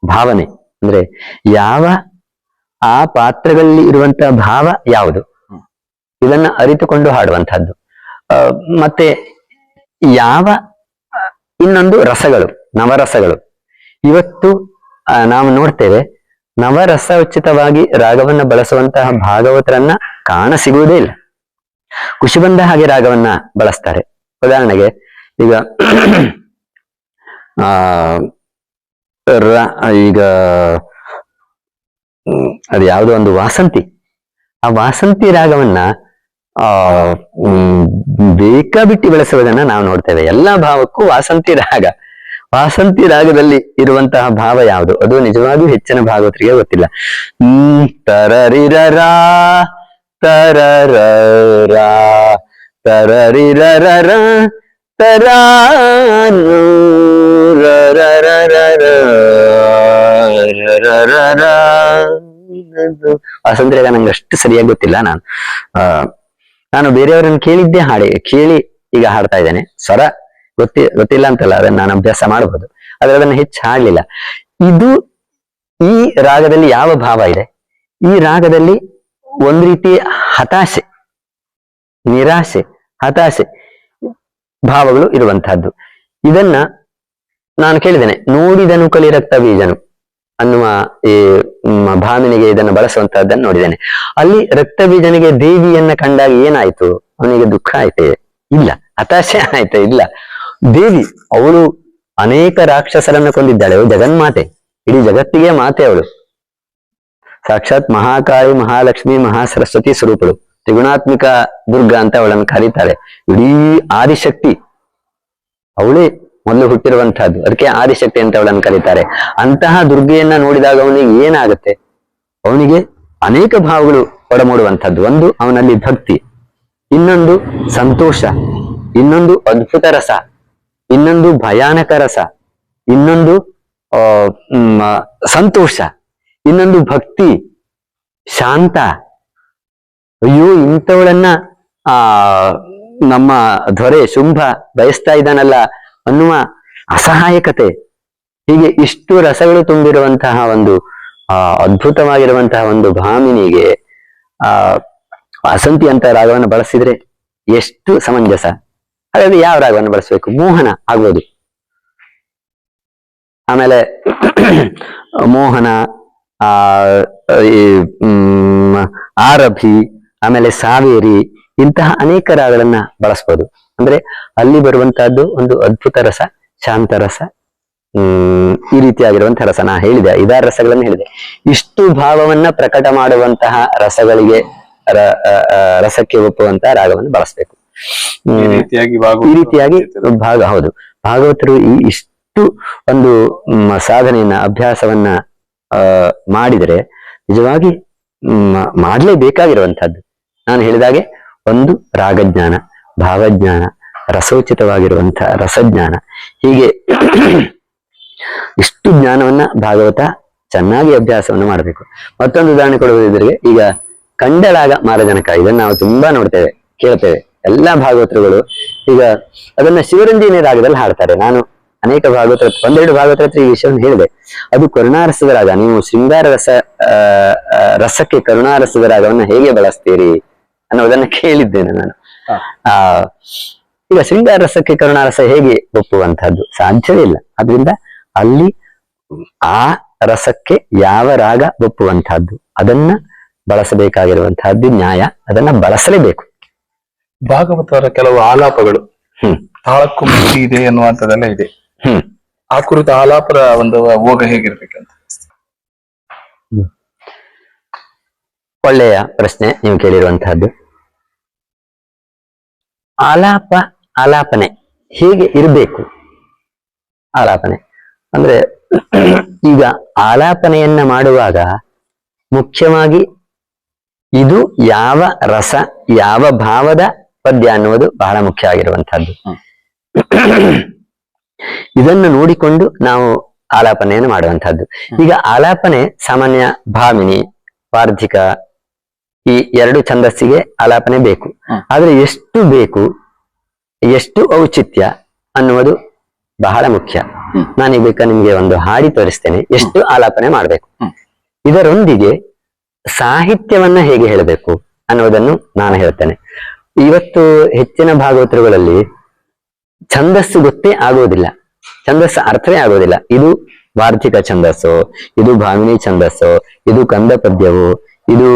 ಭಾವನೆ ಅಂದ್ರೆ ಯಾವ ಆ ಪಾತ್ರಗಳಲ್ಲಿ ಇರುವಂತಹ ಭಾವ ಯಾವುದು, ಇದನ್ನ ಅರಿತುಕೊಂಡು ಹಾಡುವಂತಹದ್ದು. ಮತ್ತೆ ಇನ್ನೊಂದು ರಸಗಳು, ನವರಸಗಳು. ಇವತ್ತು ನಾವು ನೋಡ್ತೇವೆ ನವರಸೋಚಿತವಾಗಿ ರಾಗವನ್ನ ಬಳಸುವಂತಹ ಭಾಗವತರನ್ನ ಕಾಣ ಸಿಗುವುದೇ ಇಲ್ಲ. ಖುಷಿ ಬಂದ ಹಾಗೆ ರಾಗವನ್ನ ಬಳಸ್ತಾರೆ. ಉದಾಹರಣೆಗೆ ಈಗ ಈಗ ಅದು ಯಾವುದೋ ಒಂದು ವಾಸಂತಿ, ಆ ವಾಸಂತಿ ರಾಗವನ್ನ ಬೇಕಾಬಿಟ್ಟಿ ಬಳಸುವುದನ್ನ ನಾವು ನೋಡ್ತೇವೆ. ಎಲ್ಲಾ ಭಾವಕ್ಕೂ ವಾಸಂತಿ ರಾಗದಲ್ಲಿ ಇರುವಂತಹ ಭಾವ ಯಾವುದು, ಅದು ನಿಜವಾಗಿಯೂ ಹೆಚ್ಚಿನ ಭಾಗವತರಿಗೆ ಗೊತ್ತಿಲ್ಲ. ತರರಿರರ ತರರ ತರರಿರರ ವಾಸಂತಿ ರಾಗ ನಂಗೆ ಅಷ್ಟು ಸರಿಯಾಗಿ ಗೊತ್ತಿಲ್ಲ. ನಾನು ಬೇರೆಯವರನ್ನು ಕೇಳಿ ಈಗ ಹಾಡ್ತಾ ಇದ್ದೇನೆ. ಸ್ವರ ಗೊತ್ತಿಲ್ಲ ಅಂತಲ್ಲ, ಅದನ್ನ ನಾನು ಅಭ್ಯಾಸ ಮಾಡಬಹುದು, ಆದ್ರೆ ಅದನ್ನ ಹೆಚ್ಚು ಹಾಡ್ಲಿಲ್ಲ. ಈ ರಾಗದಲ್ಲಿ ಯಾವ ಭಾವ ಇದೆ? ಈ ರಾಗದಲ್ಲಿ ಒಂದು ರೀತಿ ಹತಾಶೆ, ನಿರಾಶೆ, ಹತಾಶೆ ಭಾವಗಳು ಇರುವಂತಹದ್ದು. ಇದನ್ನ ನಾನು ಕೇಳಿದ್ದೇನೆ. ನೋಡಿದನು ಕಲಿ ರಕ್ತ ಬೀಜನು ಅನ್ನುವ ಈ ಭಾಮಿನಿಗೆ ಇದನ್ನು ಬಳಸುವಂತಹದ್ದನ್ನು ನೋಡಿದ್ದೇನೆ. ಅಲ್ಲಿ ರಕ್ತ ಬೀಜನಿಗೆ ದೇವಿಯನ್ನ ಕಂಡಾಗ ಏನಾಯ್ತು? ಅವನಿಗೆ ದುಃಖ ಆಯ್ತೆ? ಇಲ್ಲ. ಹತಾಶೆ ಆಯ್ತೆ? ಇಲ್ಲ. ದೇವಿ ಅವಳು ಅನೇಕ ರಾಕ್ಷಸರನ್ನ ಕೊಂದಿದ್ದಾಳೆ. ಅವಳು ಜಗನ್ಮಾತೆ, ಇಡೀ ಜಗತ್ತಿಗೆ ಮಾತೆ ಅವಳು. ಸಾಕ್ಷಾತ್ ಮಹಾಕಾಳಿ, ಮಹಾಲಕ್ಷ್ಮಿ, ಮಹಾಸರಸ್ವತಿ ಸ್ವರೂಪಳು, ತ್ರಿಗುಣಾತ್ಮಿಕ ದುರ್ಗಾ ಅಂತ ಅವಳನ್ನು ಕರೀತಾರೆ. ಇಡೀ ಆದಿಶಕ್ತಿ ಅವಳೇ ಮೊದಲು ಹುಟ್ಟಿರುವಂತಹದ್ದು, ಅದಕ್ಕೆ ಆದಿಶಕ್ತಿ ಅಂತ ಅವಳನ್ನು ಕರೀತಾರೆ. ಅಂತಹ ದುರ್ಗೆಯನ್ನ ನೋಡಿದಾಗ ಅವನಿಗೆ ಏನಾಗುತ್ತೆ? ಅವನಿಗೆ ಅನೇಕ ಭಾವಗಳು ಒಡಮೂಡುವಂಥದ್ದು. ಒಂದು ಅವನಲ್ಲಿ ಭಕ್ತಿ, ಇನ್ನೊಂದು ಸಂತೋಷ, ಇನ್ನೊಂದು ಅದ್ಭುತ ರಸ, ಇನ್ನೊಂದು ಭಯಾನಕ ರಸ, ಇನ್ನೊಂದು ಸಂತೋಷ, ಇನ್ನೊಂದು ಭಕ್ತಿ, ಶಾಂತ. ಅಯ್ಯೋ, ಇಂಥವಳನ್ನ ನಮ್ಮ ದೊರೆ ಶುಂಭ ಬಯಸ್ತಾ ಇದ್ದಾನಲ್ಲ ಅನ್ನುವ ಅಸಹಾಯಕತೆ. ಹೀಗೆ ಇಷ್ಟು ರಸಗಳು ತುಂಬಿರುವಂತಹ ಒಂದು ಅದ್ಭುತವಾಗಿರುವಂತಹ ಒಂದು ಭಾಮಿನಿಗೆ ವಾಸಂತಿ ಅಂತ ರಾಗವನ್ನು ಬಳಸಿದ್ರೆ ಎಷ್ಟು ಸಮಂಜಸ. ಹಾಗಾದ್ರೆ ಯಾವ ರಾಗವನ್ನು ಬಳಸಬೇಕು? ಮೋಹನ ಆಗ್ಬೋದು. ಆಮೇಲೆ ಮೋಹನ, ಆರಭಿ, ಆಮೇಲೆ ಸಾವೇರಿ, ಇಂತಹ ಅನೇಕ ರಾಗಗಳನ್ನ ಬಳಸ್ಬೋದು. ಅಂದ್ರೆ ಅಲ್ಲಿ ಬರುವಂತಹದ್ದು ಒಂದು ಅದ್ಭುತ ರಸ, ಶಾಂತ ರಸ, ಈ ರೀತಿಯಾಗಿರುವಂತಹ ರಸ. ನಾ ಹೇಳಿದೆ 5 ರಸಗಳನ್ನು ಹೇಳಿದೆ. ಇಷ್ಟು ಭಾವವನ್ನ ಪ್ರಕಟ ಮಾಡುವಂತಹ ರಸಕ್ಕೆ ಒಪ್ಪುವಂತಹ ರಾಗವನ್ನು ಬಳಸಬೇಕು. ಈ ರೀತಿಯಾಗಿ ಹೌದು, ಭಾಗವತರು ಇಷ್ಟು ಒಂದು ಸಾಧನೆಯನ್ನ, ಅಭ್ಯಾಸವನ್ನ ಮಾಡಿದರೆ ನಿಜವಾಗಿ ಮಾಡಲೇಬೇಕಾಗಿರುವಂತಹದ್ದು. ನಾನು ಹೇಳಿದಾಗೆ ಒಂದು ರಾಗಜ್ಞಾನ, ಭಾವಜ್ಞಾನ, ರಸೋಚಿತವಾಗಿರುವಂತಹ ರಸಜ್ಞಾನ, ಹೀಗೆ ಇಷ್ಟು ಜ್ಞಾನವನ್ನ ಭಾಗವತ ಚೆನ್ನಾಗಿ ಅಭ್ಯಾಸವನ್ನು ಮಾಡಬೇಕು. ಮತ್ತೊಂದು ಉದಾಹರಣೆ ಕೊಡುವುದಿದ್ರೆ, ಈಗ ಕಂಡಳಾಗ ಮಾರಜನಕ, ಇದನ್ನ ನಾವು ತುಂಬಾ ನೋಡ್ತೇವೆ, ಕೇಳ್ತೇವೆ. ಎಲ್ಲಾ ಭಾಗವತರುಗಳು ಈಗ ಅದನ್ನ ಶಿವರಂಜನಿ ರಾಗದಲ್ಲಿ ಹಾಡ್ತಾರೆ. ನಾನು ಅನೇಕ ಭಾಗವತರ 12 ಭಾಗವತರ ಹತ್ರ ಈ ವಿಷಯವನ್ನು ಹೇಳಿದೆ. ಅದು ಕರುಣಾರಸದ ರಾಗ. ನೀವು ಶೃಂಗಾರ ರಸಕ್ಕೆ ಕರುಣಾರಸದ ರಾಗವನ್ನ ಹೇಗೆ ಬಳಸ್ತೀರಿ ಅನ್ನೋದನ್ನ ಕೇಳಿದ್ದೇನೆ ನಾನು. ಈಗ ಶೃಂಗಾರ ರಸಕ್ಕೆ ಕರುಣಾರಸ ಹೇಗೆ ಒಪ್ಪುವಂತಹದ್ದು? ಸಾಧ್ಯವೇ ಇಲ್ಲ. ಅದರಿಂದ ಅಲ್ಲಿ ಆ ರಸಕ್ಕೆ ಯಾವ ರಾಗ ಒಪ್ಪುವಂತಹದ್ದು ಅದನ್ನ ಬಳಸಬೇಕಾಗಿರುವಂತಹದ್ದು ನ್ಯಾಯ. ಅದನ್ನ ಬಳಸಲೇಬೇಕು. ಭಾಗವತರ ಕೆಲವು ಆಲಾಪಗಳು ತಾಳಕ್ಕೂ ಮಿತಿ ಇದೆ ಎನ್ನುವಂಥದ್ದೆಲ್ಲ ಇದೆ. ಆ ಕುರಿತು ಆಲಾಪದ ಒಂದು ಹೋಗ ಹೇಗಿರ್ಬೇಕಂತ. ಒಳ್ಳೆಯ ಪ್ರಶ್ನೆ ನೀವು ಕೇಳಿರುವಂತಹದ್ದು. ಆಲಾಪನೆ ಹೇಗೆ ಇರಬೇಕು? ಆಲಾಪನೆ ಅಂದ್ರೆ ಈಗ ಆಲಾಪನೆಯನ್ನ ಮಾಡುವಾಗ ಮುಖ್ಯವಾಗಿ ಇದು ಯಾವ ರಸ, ಯಾವ ಭಾವದ ಪದ್ಯ ಅನ್ನುವುದು ಬಹಳ ಮುಖ್ಯ ಆಗಿರುವಂತಹದ್ದು. ಇದನ್ನು ನೋಡಿಕೊಂಡು ನಾವು ಆಲಾಪನೆಯನ್ನು ಮಾಡುವಂತಹದ್ದು. ಈಗ ಆಲಾಪನೆ ಸಾಮಾನ್ಯ ಭಾಮಿನಿ, ವಾರ್ಧಿಕ, ಈ 2 ಛಂದಸ್ಸಿಗೆ ಆಲಾಪನೆ ಬೇಕು. ಆದ್ರೆ ಎಷ್ಟು ಬೇಕು, ಎಷ್ಟು ಔಚಿತ್ಯ ಅನ್ನುವುದು ಬಹಳ ಮುಖ್ಯ. ನಾನೀಗ ಬೇಕಾ ನಿಮ್ಗೆ ಒಂದು ಹಾಡಿ ತೋರಿಸ್ತೇನೆ, ಎಷ್ಟು ಆಲಾಪನೆ ಮಾಡಬೇಕು. ಇದರೊಂದಿಗೆ ಸಾಹಿತ್ಯವನ್ನ ಹೇಗೆ ಹೇಳಬೇಕು ಅನ್ನುವುದನ್ನು ನಾನು ಹೇಳ್ತೇನೆ. ಇವತ್ತು ಹೆಚ್ಚಿನ ಭಾಗವತರುಗಳಲ್ಲಿ ಛಂದಸ್ಸು ಗೊತ್ತೇ ಆಗುವುದಿಲ್ಲ, ಛಂದಸ್ಸು ಅರ್ಥವೇ ಆಗುವುದಿಲ್ಲ. ಇದು ವಾರ್ತಿಕ ಛಂದಸ್ಸು, ಇದು ಭಾಮಿನಿ ಛಂದಸ್ಸು, ಇದು ಕಂದ ಪದ್ಯವು, ಇದು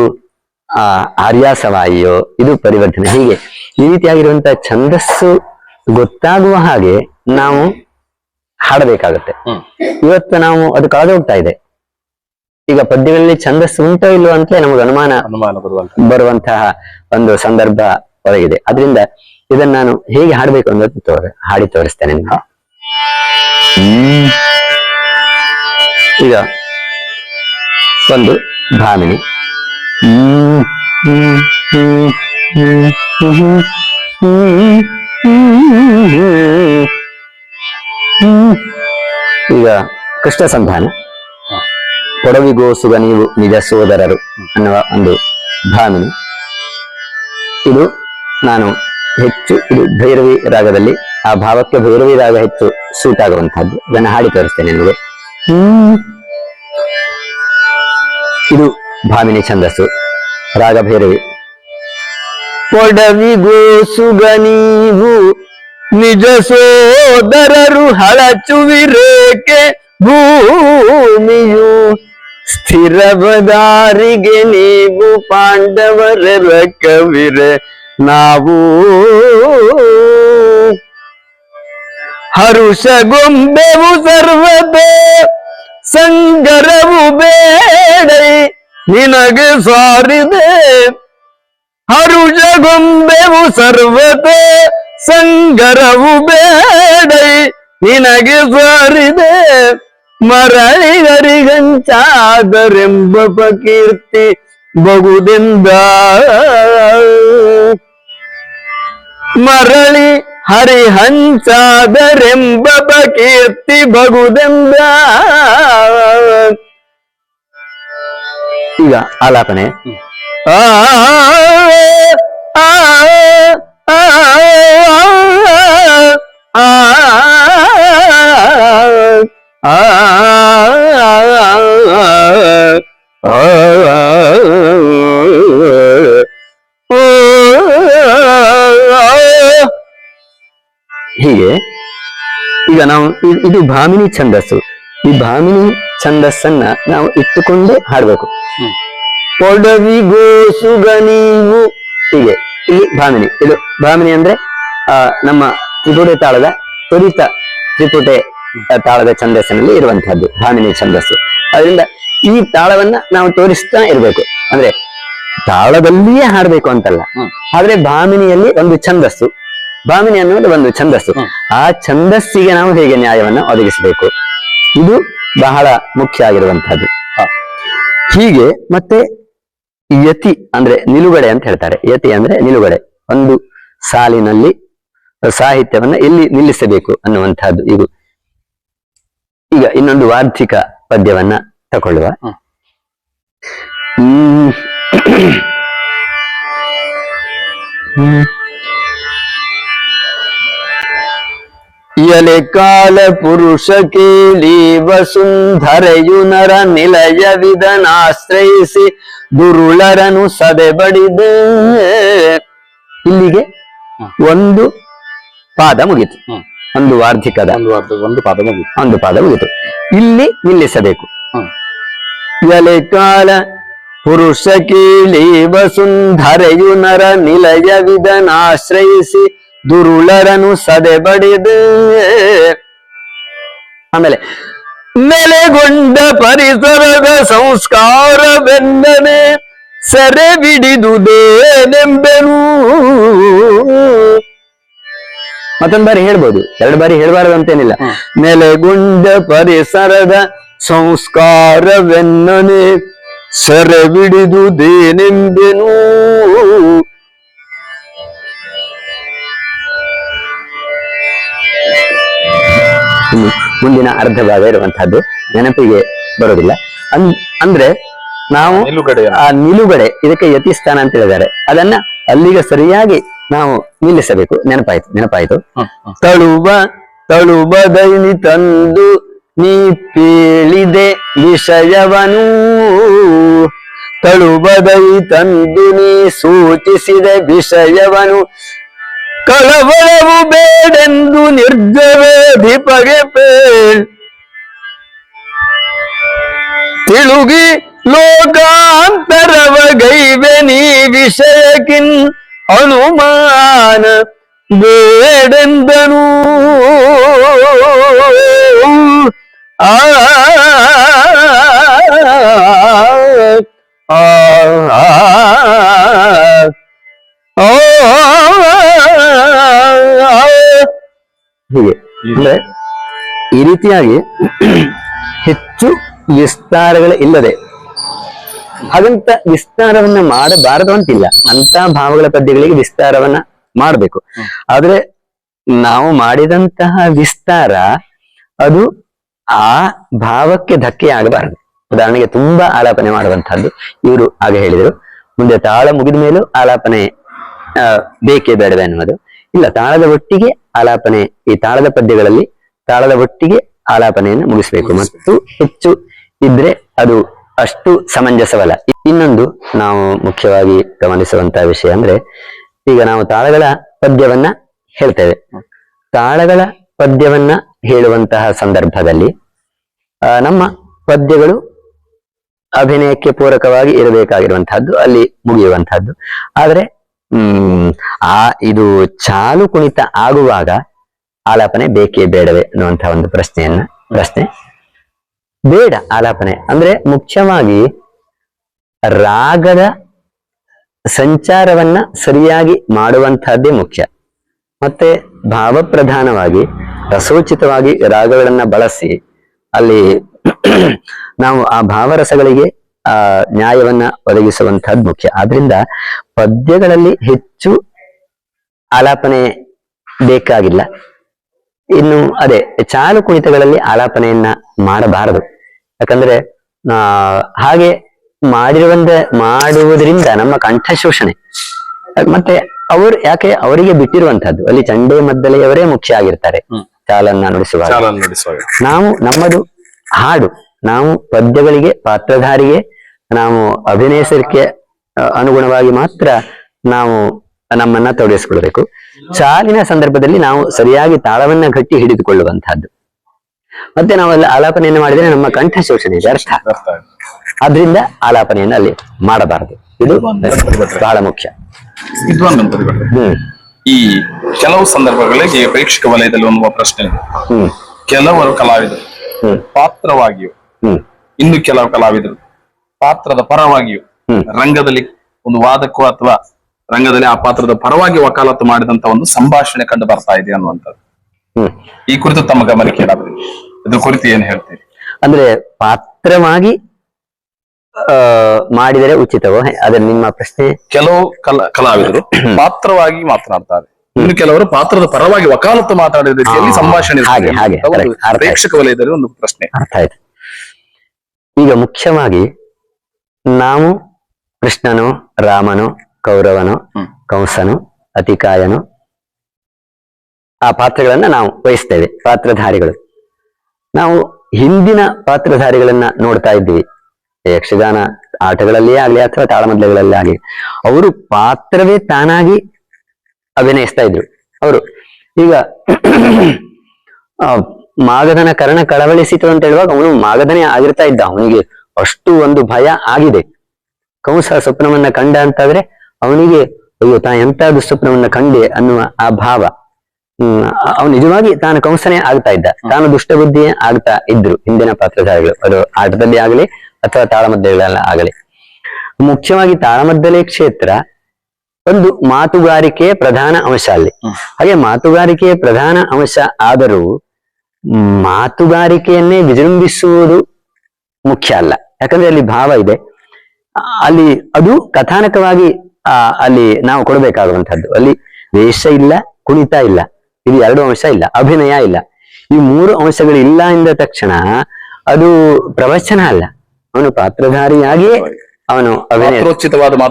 ಆರ್ಯಾಸವಾಯಿಯೋ, ಇದು ಪರಿವರ್ತನೆ. ಹೀಗೆ ಈ ರೀತಿಯಾಗಿರುವಂತಹ ಛಂದಸ್ಸು ಗೊತ್ತಾಗುವ ಹಾಗೆ ನಾವು ಹಾಡಬೇಕಾಗತ್ತೆ. ಇವತ್ತು ನಾವು ಅದು ಕಳೆದು ಹೋಗ್ತಾ ಇದೆ. ಈಗ ಪದ್ಯಗಳಲ್ಲಿ ಛಂದಸ್ಸು ಉಂಟೋ ಇಲ್ವೋ ಅಂತಲೇ ನಮಗೆ ಅನುಮಾನ ಬರುವಂತಹ ಒಂದು ಸಂದರ್ಭ ಒಳಗಿದೆ. ಅದರಿಂದ ಇದನ್ನ ನಾನು ಹೇಗೆ ಹಾಡ್ಬೇಕು ಅನ್ನೋದು ಹಾಡಿ ತೋರಿಸ್ತೇನೆ ನಿಮ್ಗೆ. ಈಗ ಒಂದು ಭಾಮಿನಿ. ಈಗ ಕೃಷ್ಣ ಸಂಧಾನ. ಕೊಡವಿಗೋಸುಗ ನೀವು ನಿಜ ಸೋದರರು ಅನ್ನುವ ಒಂದು ಭಾಮಿನಿ. ಇದು ನಾನು ಹೆಚ್ಚು ಇದು ಭೈರವಿ ರಾಗದಲ್ಲಿ, ಆ ಭಾವಕ್ಕೆ ಭೈರವಿ ರಾಗ ಹೆಚ್ಚು ಸೂಟ್ ಆಗುವಂತಹದ್ದು. ಇದನ್ನು ಹಾಡಿ ತೋರಿಸ್ತೇನೆ ನಿಮಗೆ. ಇದು ಭಾಮಿನಿ ಛಂದಸ್ಸು, ರಾಗ ಭೈರವಿ. ಕೊಡವಿಗೋಸುಗ ನೀವು ನಿಜ ಸೋದರರು ಹಳಚುವಿರೇಕೆ ಭೂಮಿಯು ಸ್ಥಿರವದಾರಿಗೆ ನೀವು ಪಾಂಡವರ ಕವಿರೆ ನಾವು ಹರುಷಗೊಂಬೆವು ಸರ್ವತೆ ಸಂಗರವು ಬೇಡೈ ನಿನಗೆ ಸಾರಿದೆ. ಹರುಷಗೊಂಬೆವು ಸರ್ವತೆ ಸಂಗರವು ಬೇಡೈ ನಿನಗೆ ಸಾರಿದೆ. ಮರಳಿಗರಿಗಂಚಾದರೆಂಬ ಕೀರ್ತಿ ಬಗುದೆಂದ. ಮರಳಿ ಹರಿಹಂಚಾದರೆಂಬ ಕೀರ್ತಿ ಬಗುದೆಂದ. ಈಗ ಆಲಾಪನೆ. ಆ ಆ ಆ ಹೀಗೆ ಈಗ ನಾವು ಇದು ಭಾಮಿನಿ ಛಂದಸ್ಸು. ಈ ಭಾಮಿನಿ ಛಂದಸ್ಸನ್ನ ನಾವು ಇಟ್ಟುಕೊಂಡೇ ಹಾಡ್ಬೇಕು. ಕೊಡವಿಗೋಸುಗ ನೀವು, ಹೀಗೆ ಇಲ್ಲಿ ಭಾಮಿನಿ. ಇದು ಭಾಮಿನಿ ಅಂದ್ರೆ ನಮ್ಮ ತ್ರಿಪುಟೆ ತಾಳದ ತ್ವರಿತ ತ್ರಿಪುಟೆ ತಾಳದ ಛಂದಸ್ಸಿನಲ್ಲಿ ಇರುವಂತಹದ್ದು ಭಾಮಿನಿ ಛಂದಸ್ಸು. ಅದರಿಂದ ಈ ತಾಳವನ್ನ ನಾವು ತೋರಿಸ್ತಾ ಇರ್ಬೇಕು. ಅಂದ್ರೆ ತಾಳದಲ್ಲಿಯೇ ಹಾಡ್ಬೇಕು ಅಂತಲ್ಲ, ಆದ್ರೆ ಭಾಮಿನಿಯಲ್ಲಿ ಒಂದು ಛಂದಸ್ಸು, ಭಾಮಿನಿ ಅನ್ನೋದು ಒಂದು ಛಂದಸ್ಸು. ಆ ಛಂದಸ್ಸಿಗೆ ನಾವು ಹೇಗೆ ನ್ಯಾಯವನ್ನ ಒದಗಿಸಬೇಕು, ಇದು ಬಹಳ ಮುಖ್ಯ ಆಗಿರುವಂತಹದ್ದು. ಹೀಗೆ ಮತ್ತೆ ಯತಿ ಅಂದ್ರೆ ನಿಲುಗಡೆ ಅಂತ ಹೇಳ್ತಾರೆ. ಯತಿ ಅಂದ್ರೆ ನಿಲುಗಡೆ, ಒಂದು ಸಾಲಿನಲ್ಲಿ ಸಾಹಿತ್ಯವನ್ನ ಎಲ್ಲಿ ನಿಲ್ಲಿಸಬೇಕು ಅನ್ನುವಂತಹದ್ದು. ಈಗ ಇನ್ನೊಂದು ವಾರ್ಧಿಕ ಪದ್ಯವನ್ನ ತಗೊಳ್ಳುವ. ಎಲೆ ಕಾಲ ಪುರುಷ ಕೇಳಿ ವಸುಂಧರೆಯು ನರ ನಿಲಯವಿದನಾಶ್ರಯಿಸಿ ದುರುಳರನು ಸದೆ ಬಡಿದೆ. ಇಲ್ಲಿಗೆ ಒಂದು ಪಾದ ಮುಗಿತು, ಒಂದು ವಾರ್ಧಿಕದ ಒಂದು ಪಾದ ಮುಗಿತು. ಇಲ್ಲಿ ನಿಲ್ಲಿಸಬೇಕು. ಎಲೆ ಕಾಲ ಪುರುಷ ಕೇಳಿ ವಸುಂಧರೆಯು ನರ ನಿಲಯವಿದನಾಶ್ರಯಿಸಿ ದುರುಳರನು ಸದೆ ಬಡಿದೆ. ಆಮೇಲೆ ನೆಲೆಗೊಂಡ ಪರಿಸರದ ಸಂಸ್ಕಾರವೆಂದನೆ ಸೆರೆ ಬಿಡಿದುದೇನೆಂಬೆನು. ಮತ್ತೊಂದು ಬಾರಿ ಹೇಳ್ಬೋದು, ಎರಡು ಬಾರಿ ಹೇಳ್ಬಾರದು ಅಂತೇನಿಲ್ಲ. ನೆಲೆಗೊಂಡ ಪರಿಸರದ ಸಂಸ್ಕಾರವೆನ್ನನೆ ಸೆರೆ ಬಿಡಿದುದೇನೆಂಬೆನು. ಮುಂದಿನ ಅರ್ಧ ಭಾಗ ಇರುವಂತಹದ್ದು ನೆನಪಿಗೆ ಬರೋದಿಲ್ಲ. ಅಂದ್ರೆ ನಾವು ಆ ನಿಲುಗಡೆ, ಇದಕ್ಕೆ ಯತಿಸ್ಥಾನ ಅಂತ ಹೇಳಿದ್ದಾರೆ, ಅದನ್ನ ಅಲ್ಲಿಗೆ ಸರಿಯಾಗಿ ನಾವು ನಿಲ್ಲಿಸಬೇಕು. ನೆನಪಾಯ್ತು. ತಳುವ ದೈನಿ ತಂದು ನೀ ಪೇಳಿದೆ ವಿಷಯವನು. ತಳುಬದೈ ತಂದು ನೀ ಸೂಚಿಸಿದ ವಿಷಯವನು. ಕಳವಳವು ಬೇಡೆಂದು ನಿರ್ಜವೇಧಿಪಗೆ ಪೇಳ್. ತಿಳುಗಿ ಲೋಕಾಂತರವ ಗೈವೆ ನೀ ವಿಷಯಕಿನ್ ಅನುಮಾನ ಬೇಡೆಂದನು. ಆ ಹೀಗೆ ಅಂದ್ರೆ ಈ ರೀತಿಯಾಗಿ ಹೆಚ್ಚು ವಿಸ್ತಾರಗಳು ಇಲ್ಲದೆ, ಹಾಗಂತ ವಿಸ್ತಾರವನ್ನ ಮಾಡಬಾರದು ಅಂತಿಲ್ಲ. ಅಂತ ಭಾವಗಳ ಪದ್ಯಗಳಿಗೆ ವಿಸ್ತಾರವನ್ನ ಮಾಡಬೇಕು. ಆದ್ರೆ ನಾವು ಮಾಡಿದಂತಹ ವಿಸ್ತಾರ ಅದು ಆ ಭಾವಕ್ಕೆ ಧಕ್ಕೆ ಆಗಬಾರದು. ಉದಾಹರಣೆಗೆ ತುಂಬಾ ಆಲಾಪನೆ ಮಾಡುವಂತಹದ್ದು, ಇವರು ಹಾಗೆ ಹೇಳಿದರು. ಮುಂದೆ ತಾಳ ಮುಗಿದ ಮೇಲೂ ಆಲಾಪನೆ ಬೇಕೇ ಬೇಡವೆ ಅನ್ನುವುದು ಇಲ್ಲ. ತಾಳದ ಒಟ್ಟಿಗೆ ಆಲಾಪನೆ, ಈ ತಾಳದ ಪದ್ಯಗಳಲ್ಲಿ ತಾಳದ ಒಟ್ಟಿಗೆ ಆಲಾಪನೆಯನ್ನು ಮುಗಿಸ್ಬೇಕು. ಮತ್ತು ಹೆಚ್ಚು ಇದ್ರೆ ಅದು ಅಷ್ಟು ಸಮಂಜಸವಲ್ಲ. ಇನ್ನೊಂದು ನಾವು ಮುಖ್ಯವಾಗಿ ಗಮನಿಸುವಂತಹ ವಿಷಯ ಅಂದ್ರೆ, ಈಗ ನಾವು ತಾಳಗಳ ಪದ್ಯವನ್ನ ಹೇಳ್ತೇವೆ. ತಾಳಗಳ ಪದ್ಯವನ್ನ ಹೇಳುವಂತಹ ಸಂದರ್ಭದಲ್ಲಿ ನಮ್ಮ ಪದ್ಯಗಳು ಅಭಿನಯಕ್ಕೆ ಪೂರಕವಾಗಿ ಇರಬೇಕಾಗಿರುವಂತಹದ್ದು, ಅಲ್ಲಿ ಮುಗಿಯುವಂತಹದ್ದು. ಆದ್ರೆ ಇದು ಚಾಲು ಕುಣಿತ ಆಗುವಾಗ ಆಲಾಪನೆ ಬೇಕೇ ಬೇಡವೆ ಅನ್ನುವಂತಹ ಒಂದು ಪ್ರಶ್ನೆ ಬೇಡ. ಆಲಾಪನೆ ಅಂದ್ರೆ ಮುಖ್ಯವಾಗಿ ರಾಗದ ಸಂಚಾರವನ್ನ ಸರಿಯಾಗಿ ಮಾಡುವಂತಹದ್ದೇ ಮುಖ್ಯ. ಮತ್ತೆ ಭಾವಪ್ರಧಾನವಾಗಿ ರಸೋಚಿತವಾಗಿ ರಾಗಗಳನ್ನ ಬಳಸಿ ಅಲ್ಲಿ ನಾವು ಆ ಭಾವರಸಗಳಿಗೆ ನ್ಯಾಯವನ್ನ ಒದಗಿಸುವಂತಹದ್ದು ಮುಖ್ಯ. ಆದ್ರಿಂದ ಪದ್ಯಗಳಲ್ಲಿ ಹೆಚ್ಚು ಆಲಾಪನೆ ಬೇಕಾಗಿಲ್ಲ. ಇನ್ನು ಅದೇ ಚಾಲು ಕುಣಿತಗಳಲ್ಲಿ ಆಲಾಪನೆಯನ್ನ ಮಾಡಬಾರದು. ಯಾಕಂದ್ರೆ ಹಾಗೆ ಮಾಡುವುದರಿಂದ ನಮ್ಮ ಕಂಠಶೋಷಣೆ. ಮತ್ತೆ ಯಾಕೆ ಅವರಿಗೆ ಬಿಟ್ಟಿರುವಂತಹದ್ದು, ಅಲ್ಲಿ ಚಂಡೆ ಮದ್ದಲೆಯವರೇ ಮುಖ್ಯ ಆಗಿರ್ತಾರೆ ಚಾಲನ್ನ ನುಡಿಸುವಾಗ. ನಾವು ನಮ್ಮದು ಹಾಡು, ನಾವು ಪದ್ಯಗಳಿಗೆ ಪಾತ್ರಧಾರಿಗೆ ನಾವು ಅಭಿನಯಿಸಲಿಕ್ಕೆ ಅನುಗುಣವಾಗಿ ಮಾತ್ರ ನಾವು ನಮ್ಮನ್ನ ತೊಡಗಿಸಿಕೊಳ್ಬೇಕು. ಚಾಲಿನ ಸಂದರ್ಭದಲ್ಲಿ ನಾವು ಸರಿಯಾಗಿ ತಾಳವನ್ನ ಗಟ್ಟಿ ಹಿಡಿದುಕೊಳ್ಳುವಂತಹದ್ದು. ಮತ್ತೆ ನಾವೆಲ್ಲ ಆಲಾಪನೆಯನ್ನು ಮಾಡಿದ್ರೆ ನಮ್ಮ ಕಂಠ ಶೋಷಣೆ ವ್ಯರ್ಥ. ಆದ್ರಿಂದ ಆಲಾಪನೆಯನ್ನು ಅಲ್ಲಿ ಮಾಡಬಾರದು. ಇದು ಬಹಳ ಮುಖ್ಯ. ಈ ಕೆಲವು ಸಂದರ್ಭಗಳಿಗೆ ಪ್ರೇಕ್ಷಕ ವಲಯದಲ್ಲಿ ಒಂದು ಪ್ರಶ್ನೆ ಇದೆ. ಕೆಲವರು ಕಲಾವಿದರು ಪಾತ್ರವಾಗಿಯೂ, ಇನ್ನು ಕೆಲವು ಕಲಾವಿದರು ಪಾತ್ರದ ಪರವಾಗಿಯೂ ರಂಗದಲ್ಲಿ ಒಂದು ವಾದಕ್ಕೂ ಅಥವಾ ರಂಗದಲ್ಲಿ ಆ ಪಾತ್ರದ ಪರವಾಗಿ ವಕಾಲತ್ತು ಮಾಡಿದಂತ ಒಂದು ಸಂಭಾಷಣೆ ಕಂಡು ಬರ್ತಾ ಇದೆ ಅನ್ನುವಂಥದ್ದು. ಈ ಕುರಿತು ತಮ್ಮ ಗಮನಕ್ಕೆ ಏನಾದ್ರು ಇದ್ರ ಕುರಿತು ಏನ್ ಹೇಳ್ತೀರಿ? ಅಂದ್ರೆ ಪಾತ್ರವಾಗಿ ಮಾಡಿದರೆ ಉಚಿತವೋ, ಅದ್ರ ನಿಮ್ಮ ಪ್ರಶ್ನೆ? ಕೆಲವು ಕಲಾವಿದರು ಪಾತ್ರವಾಗಿ ಮಾತನಾಡ್ತಾರೆ, ಇನ್ನು ಕೆಲವರು ಪಾತ್ರದ ಪರವಾಗಿ ವಕಾಲತ್ತು ಮಾತಾಡಿದ ರೀತಿಯಲ್ಲಿ ಸಂಭಾಷಣೆ. ಪ್ರೇಕ್ಷಕ ವಲಯದಲ್ಲಿ ಒಂದು ಪ್ರಶ್ನೆ. ಅರ್ಥ ಆಯ್ತು. ಈಗ ಮುಖ್ಯವಾಗಿ ನಾವು ಕೃಷ್ಣನು, ರಾಮನು, ಕೌರವನು, ಕಂಸನು, ಅತಿಕಾಯನು ಆ ಪಾತ್ರಗಳನ್ನ ನಾವು ವಹಿಸ್ತೇವೆ, ಪಾತ್ರಧಾರಿಗಳು. ನಾವು ಹಿಂದಿನ ಪಾತ್ರಧಾರಿಗಳನ್ನ ನೋಡ್ತಾ ಇದ್ದೀವಿ, ಯಕ್ಷಗಾನ ಆಟಗಳಲ್ಲಿಯೇ ಆಗ್ಲಿ ಅಥವಾ ತಾಳಮದ್ದಲೆಗಳಲ್ಲೇ ಆಗಲಿ, ಅವರು ಪಾತ್ರವೇ ತಾನಾಗಿ ಅಭಿನಯಿಸ್ತಾ ಇದ್ರು. ಅವರು ಈಗ ಮಾಗಧನ ಕರ್ಣ ಕಳವಳಿಸಿತು ಅಂತ ಹೇಳುವಾಗ ಅವನು ಮಾಗಧನೇ ಆಗಿರ್ತಾ ಇದ್ದ. ಅವನಿಗೆ ಅಷ್ಟು ಒಂದು ಭಯ ಆಗಿದೆ. ಕಂಸ ಸ್ವಪ್ನವನ್ನ ಕಂಡ ಅಂತಾದ್ರೆ ಅವನಿಗೆ ಅಯ್ಯೋ ಎಂತ ದುಸ್ವಪ್ನವನ್ನ ಕಂಡೆ ಅನ್ನುವ ಆ ಭಾವ. ಅವನು ನಿಜವಾಗಿ ತಾನು ಕಂಸನೇ ಆಗ್ತಾ ಇದ್ದ, ತಾನು ದುಷ್ಟಬುದ್ಧಿಯೇ ಆಗ್ತಾ ಇದ್ರು ಹಿಂದಿನ ಪಾತ್ರಧಾರಿಗಳು, ಅದು ಆಟದಲ್ಲಿ ಆಗಲಿ ಅಥವಾ ತಾಳಮದ್ದಲೆಗಳೆಲ್ಲ ಆಗಲಿ. ಮುಖ್ಯವಾಗಿ ತಾಳಮದ್ದಲೆ ಕ್ಷೇತ್ರ ಒಂದು ಮಾತುಗಾರಿಕೆಯ ಪ್ರಧಾನ ಅಂಶ ಅಲ್ಲಿ. ಹಾಗೆ ಮಾತುಗಾರಿಕೆಯ ಪ್ರಧಾನ ಅಂಶ ಆದರೂ ಮಾತುಗಾರಿಕೆಯನ್ನೇ ವಿಜೃಂಭಿಸುವುದು ಮುಖ್ಯ ಅಲ್ಲ. ಯಾಕಂದ್ರೆ ಅಲ್ಲಿ ಭಾವ ಇದೆ, ಅಲ್ಲಿ ಅದು ಕಥಾನಕವಾಗಿ ಅಲ್ಲಿ ನಾವು ಕೊಡಬೇಕಾಗುವಂತಹದ್ದು. ಅಲ್ಲಿ ವೇಷ ಇಲ್ಲ, ಕುಣಿತ ಇಲ್ಲ, ಇದು ಎರಡು ಅಂಶ ಇಲ್ಲ, ಅಭಿನಯ ಇಲ್ಲ. ಈ ಮೂರು ಅಂಶಗಳು ಇಲ್ಲ ಎಂದ ತಕ್ಷಣ ಅದು ಪ್ರವಚನ ಅಲ್ಲ. ಅವನು ಪಾತ್ರಧಾರಿಯಾಗಿಯೇ ಅವನು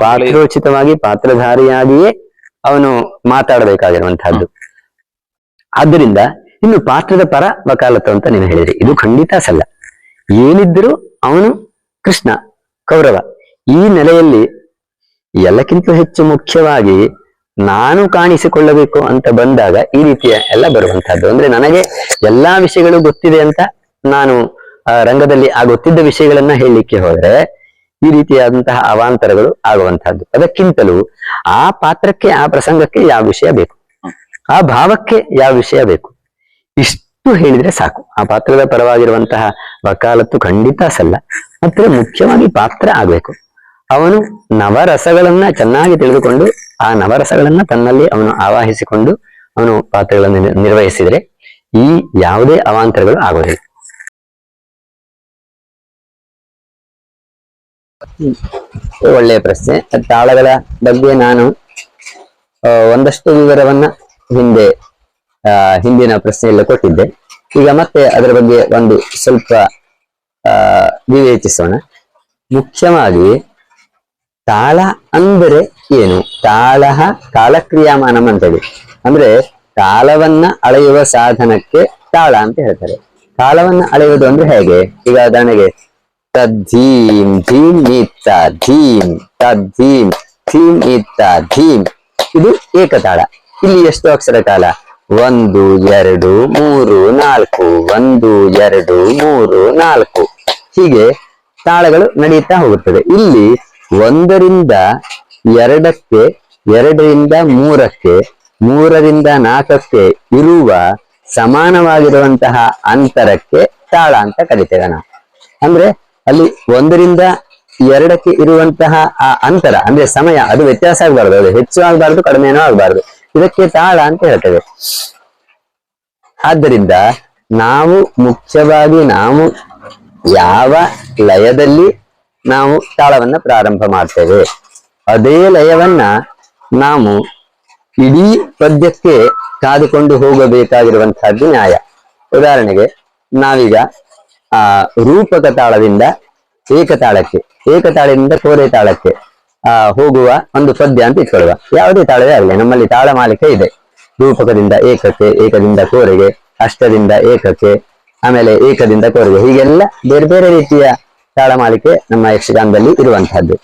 ಪಾತ್ರೋಚಿತವಾಗಿ ಪಾತ್ರಧಾರಿಯಾಗಿಯೇ ಅವನು ಮಾತಾಡಬೇಕಾಗಿರುವಂತಹದ್ದು. ಆದ್ದರಿಂದ ಇನ್ನು ಪಾತ್ರದ ಪರ ವಕಾಲತ್ತು ಅಂತ ನೀವು ಹೇಳಿದ್ರಿ, ಇದು ಖಂಡಿತ ಸಲ್ಲ. ಏನಿದ್ದರೂ ಅವನು ಕೃಷ್ಣ, ಕೌರವ. ಈ ನೆಲೆಯಲ್ಲಿ ಎಲ್ಲಕ್ಕಿಂತ ಹೆಚ್ಚು ಮುಖ್ಯವಾಗಿ ನಾನು ಕಾಣಿಸಿಕೊಳ್ಳಬೇಕು ಅಂತ ಬಂದಾಗ ಈ ರೀತಿಯ ಎಲ್ಲ ಬರುವಂತಹದ್ದು. ಅಂದ್ರೆ ನನಗೆ ಎಲ್ಲಾ ವಿಷಯಗಳು ಗೊತ್ತಿದೆ ಅಂತ ನಾನು ರಂಗದಲ್ಲಿ ಆಗುತ್ತಿದ್ದ ವಿಷಯಗಳನ್ನ ಹೇಳಲಿಕ್ಕೆ ಹೋದ್ರೆ ಈ ರೀತಿಯಾದಂತಹ ಅವಾಂತರಗಳು ಆಗುವಂತಹದ್ದು. ಅದಕ್ಕಿಂತಲೂ ಆ ಪಾತ್ರಕ್ಕೆ, ಆ ಪ್ರಸಂಗಕ್ಕೆ ಯಾವ ವಿಷಯ ಬೇಕು, ಆ ಭಾವಕ್ಕೆ ಯಾವ ವಿಷಯ ಬೇಕು, ಇಷ್ಟು ಹೇಳಿದ್ರೆ ಸಾಕು. ಆ ಪಾತ್ರದ ಪರವಾಗಿರುವಂತಹ ವಕಾಲತ್ತು ಖಂಡಿತ ಸಲ್ಲ. ಮತ್ತೆ ಮುಖ್ಯವಾಗಿ ಪಾತ್ರ ಆಗ್ಬೇಕು. ಅವನು ನವರಸಗಳನ್ನ ಚೆನ್ನಾಗಿ ತಿಳಿದುಕೊಂಡು ಆ ನವರಸಗಳನ್ನ ತನ್ನಲ್ಲಿ ಅವನು ಆವಾಹಿಸಿಕೊಂಡು ಅವನು ಪಾತ್ರಗಳನ್ನು ನಿರ್ವಹಿಸಿದ್ರೆ ಈ ಯಾವುದೇ ಅವಾಂತರಗಳು ಆಗೋದಿಲ್ಲ. ಒಳ್ಳೆಯ ಪ್ರಶ್ನೆ. ತಾಳಗಳ ಬಗ್ಗೆ ನಾನು ಒಂದಷ್ಟು ವಿವರವನ್ನ ಹಿಂದಿನ ಪ್ರಶ್ನೆಯಲ್ಲಿ ಕೊಟ್ಟಿದ್ದೆ. ಈಗ ಮತ್ತೆ ಅದರ ಬಗ್ಗೆ ಒಂದು ಸ್ವಲ್ಪ ವಿವೇಚಿಸೋಣ. ಮುಖ್ಯವಾಗಿ ತಾಳ ಅಂದರೆ ಏನು? ಕಾಲಕ್ರಿಯಾಮಾನಂ ಅಂತೇಳಿ, ಅಂದ್ರೆ ಕಾಲವನ್ನ ಅಳೆಯುವ ಸಾಧನಕ್ಕೆ ತಾಳ ಅಂತ ಹೇಳ್ತಾರೆ. ಕಾಲವನ್ನ ಅಳೆಯುವುದು ಅಂದ್ರೆ ಹೇಗೆ? ಈಗ ಉದಾಹರಣೆಗೆ ತದ್ಧೀಂ ಧೀಂ ಇತ್ತ ಧೀಂ ತದ್ಧೀಂ ಧೀಂ ಇತ್ತ ಧೀಂ, ಇದು ಏಕತಾಳ. ಇಲ್ಲಿ ಎಷ್ಟು ಅಕ್ಷರ ಕಾಲ? 1 2 3 4, 1 2 3 4 ಹೀಗೆ ತಾಳಗಳು ನಡೆಯುತ್ತಾ ಹೋಗುತ್ತದೆ. ಇಲ್ಲಿ 1 ರಿಂದ 2ಕ್ಕೆ, 2 ರಿಂದ 3ಕ್ಕೆ, 3 ರಿಂದ 4ಕ್ಕೆ ಇರುವ ಸಮಾನವಾಗಿರುವಂತಹ ಅಂತರಕ್ಕೆ ತಾಳ ಅಂತ ಕರಿತೇವೆ ನಾವು. ಅಂದ್ರೆ ಅಲ್ಲಿ 1 ರಿಂದ 2ಕ್ಕೆ ಇರುವಂತಹ ಆ ಅಂತರ ಅಂದ್ರೆ ಸಮಯ, ಅದು ವ್ಯತ್ಯಾಸ ಆಗಬಾರ್ದು, ಅದು ಹೆಚ್ಚು ಆಗಬಾರ್ದು, ಕಡಿಮೆನೂ ಆಗಬಾರ್ದು. ಇದಕ್ಕೆ ತಾಳ ಅಂತ ಹೇಳ್ತೇವೆ. ಆದ್ದರಿಂದ ಮುಖ್ಯವಾಗಿ ನಾವು ಯಾವ ಲಯದಲ್ಲಿ ನಾವು ತಾಳವನ್ನ ಪ್ರಾರಂಭ ಮಾಡ್ತೇವೆ, ಅದೇ ಲಯವನ್ನ ನಾವು ಇಡೀ ಪದ್ಯಕ್ಕೆ ಕಾದುಕೊಂಡು ಹೋಗಬೇಕಾಗಿರುವಂತಹದ್ದು ನ್ಯಾಯ. ಉದಾಹರಣೆಗೆ ನಾವೀಗ ರೂಪಕ ತಾಳದಿಂದ ಏಕತಾಳಕ್ಕೆ, ಏಕತಾಳದಿಂದ ಕೋರೆ ತಾಳಕ್ಕೆ ಹೋಗುವ ಒಂದು ಪದ್ಯ ಅಂತ ಇಟ್ಕೊಳ್ಳುವ. ಯಾವುದೇ ತಾಳವೇ ಆಗಲಿ, ನಮ್ಮಲ್ಲಿ ತಾಳ ಮಾಲಿಕೆ ಇದೆ. ರೂಪಕದಿಂದ ಏಕಕ್ಕೆ, ಏಕದಿಂದ ಕೋರೆಗೆ, ಅಷ್ಟದಿಂದ ಏಕಕ್ಕೆ, ಆಮೇಲೆ ಏಕದಿಂದ ಕೋರೆಗೆ, ಹೀಗೆಲ್ಲ ಬೇರೆ ಬೇರೆ ರೀತಿಯ ತಾಳ ಮಾಲಿಕೆ ನಮ್ಮ ಯಕ್ಷಗಾನದಲ್ಲಿ ಇರುವಂತಹದ್ದು.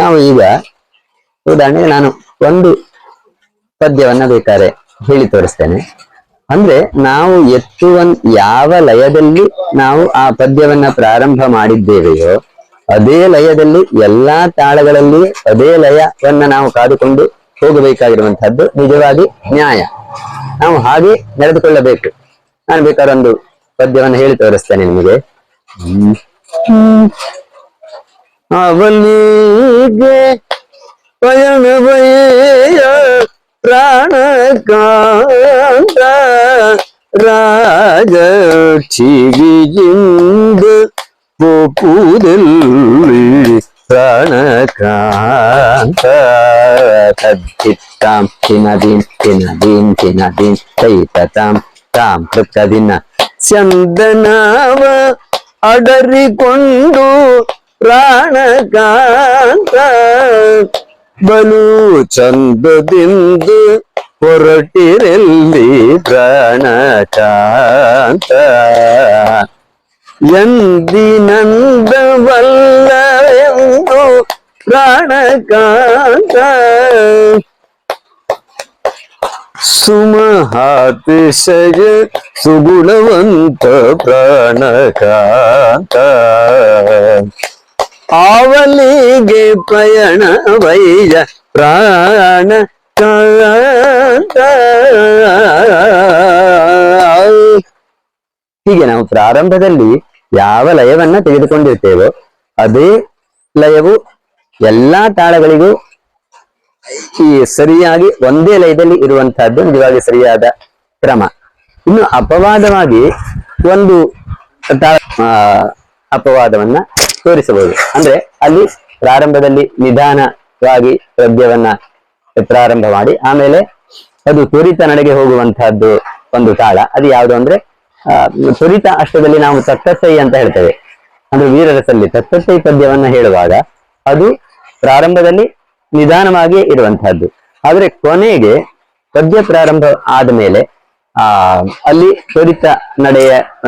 ನಾವು ಈಗ ಉದಾಹರಣೆಗೆ ನಾನು ಒಂದು ಪದ್ಯವನ್ನ ಬೇಕಾದ್ರೆ ಹೇಳಿ ತೋರಿಸ್ತೇನೆ. ಅಂದ್ರೆ ನಾವು ಯಾವ ಲಯದಲ್ಲಿ ನಾವು ಆ ಪದ್ಯವನ್ನ ಪ್ರಾರಂಭ ಮಾಡಿದ್ದೇವೆಯೋ ಅದೇ ಲಯದಲ್ಲಿ ಎಲ್ಲಾ ತಾಳಗಳಲ್ಲಿ ಅದೇ ಲಯವನ್ನ ನಾವು ಕಾದುಕೊಂಡು ಹೋಗಬೇಕಾಗಿರುವಂತಹದ್ದು ನಿಜವಾಗಿ ನ್ಯಾಯ. ನಾವು ಹಾಗೆ ನಡೆದುಕೊಳ್ಳಬೇಕು. ನಾನು ಬೇಕಾದ್ರೆ ಒಂದು ಪದ್ಯವನ್ನು ಹೇಳಿ ತೋರಿಸ್ತೇನೆ ನಿಮಗೆ. ಅವನಿಗೆ ಪಯಣವಯ್ಯ ಪ್ರಾಣಕಾಂತ ರಾಜಕ್ಷಿಗಿಂದು ಪೋಪುದಲ್ಲಿ ಪ್ರಾಣಕಾಂತ ತದ್ದಿತ್ತಾಂ ತಿನದೀಂ ತಿನದೀಂ ತಿನದೀಂ ತೈತತಾಂ ತಾಂ ತೃಪ್ತದಿನ ಚಂದನವ ಅಡರಿಕೊಂಡು ಪ್ರಾಣಕಾಂತ ಬಲು ಚಂದದಿಂದ ಹೊರಟಿರಲ್ಲಿ ಪ್ರಾಣಕಾಂತ ಎಂದಿನಂದವಲ್ಲವೆಂದು ಪ್ರಾಣಕಾಂತ ಸುಮಹಾತಿಶಯ ಸುಗುಣವಂತ ಪ್ರಾಣಕಾಂತ ಆವಲಿಗೆ ಪಯಣವಯ್ಯ ಪ್ರಾಣಕಾಂತ. ಹೀಗೆ ನಾವು ಪ್ರಾರಂಭದಲ್ಲಿ ಯಾವ ಲಯವನ್ನ ತೆಗೆದುಕೊಂಡಿರ್ತೇವೋ ಅದೇ ಲಯವು ಎಲ್ಲಾ ತಾಳಗಳಿಗೂ ಈ ಸರಿಯಾಗಿ ಒಂದೇ ಲಯದಲ್ಲಿ ಇರುವಂತಹದ್ದು ನಿಜವಾಗಿ ಸರಿಯಾದ ಕ್ರಮ. ಇನ್ನು ಅಪವಾದವಾಗಿ ಒಂದು ಅಪವಾದವನ್ನ ತೋರಿಸಬಹುದು. ಅಂದ್ರೆ ಅಲ್ಲಿ ಪ್ರಾರಂಭದಲ್ಲಿ ನಿಧಾನವಾಗಿ ಪದ್ಯವನ್ನ ಪ್ರಾರಂಭ ಮಾಡಿ ಆಮೇಲೆ ಅದು ತ್ವರಿತ ನಡೆಗೆ ಹೋಗುವಂತಹದ್ದು ಒಂದು ತಾಳ. ಅದು ಯಾವುದು ಅಂದ್ರೆ ತ್ವರಿತ ಅಷ್ಟದಲ್ಲಿ ನಾವು ತತ್ತೈ ಅಂತ ಹೇಳ್ತೇವೆ. ಅಂದ್ರೆ ವೀರರಸಲ್ಲಿ ತತ್ತೈ ಪದ್ಯವನ್ನ ಹೇಳುವಾಗ ಅದು ಪ್ರಾರಂಭದಲ್ಲಿ ನಿಧಾನವಾಗಿಯೇ ಇರುವಂತಹದ್ದು. ಆದ್ರೆ ಕೊನೆಗೆ ಪದ್ಯ ಪ್ರಾರಂಭ ಆದ್ಮೇಲೆ ಅಲ್ಲಿ ತ್ವರಿತ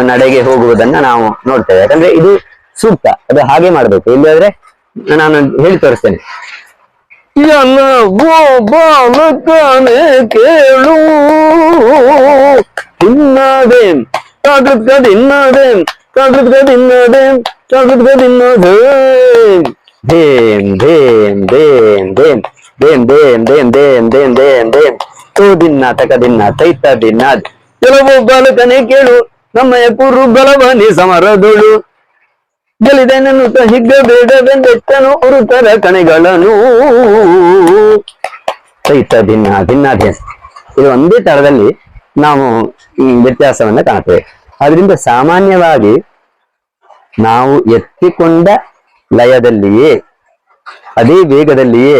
ನಡೆಗೆ ಹೋಗುವುದನ್ನ ನಾವು ನೋಡ್ತೇವೆ. ಯಾಕಂದ್ರೆ ಇದು ಸೂಕ್ತ, ಅದು ಹಾಗೆ ಮಾಡ್ಬೇಕು. ಇಲ್ಲಾದ್ರೆ ನಾನು ಹೇಳಿ ತೋರಿಸ್ತೇನೆ. ಬಾಲಕನೇ ಕೇಳು ತಿನ್ನದೇನ್ ಇನ್ನದೇನ್ ಚಾಕೃತ್ಕ ತಿನ್ನೋದೆ ಚಾಕೃತ್ಕ ತಿನ್ನೋದು ಧೇಮ್ ಧೇಮ್ ಧೇಮ್ ಧೇಮ್ ಧೇಮ್ ಧೇಮ್ ಧೇಮ್ ಧೇಮ್ ಧೇಮ್ ಧೇಮ್ ಧೇಮ್ ತೋ ದಿನ್ನ ತಕ ದಿನ್ನ ತೈತ ದಿನ್ನ ಕೆಲವು ಬಾಲಕನೇ ಕೇಳು ನಮ್ಮಯ ಕುರು ಬಲವನಿ ಸಮರದೊಳು ಗೆಲಿದೆನನ್ನು ಹಿಗ್ಗ ಬೇಡವೆಂದೆತ್ತನು ಉರುತರ ಕಣೆಗಳನ್ನು ತೈತ ದಿನ್ನ ದಿನ್ನ ಧೇಮ್. ಇದು ಒಂದೇ ತರದಲ್ಲಿ ನಾವು ಈ ವ್ಯತ್ಯಾಸವನ್ನ ಕಾಣ್ತೇವೆ. ಆದ್ರಿಂದ ಸಾಮಾನ್ಯವಾಗಿ ನಾವು ಎತ್ತಿಕೊಂಡ ಲಯದಲ್ಲಿಯೇ ಅದೇ ವೇಗದಲ್ಲಿಯೇ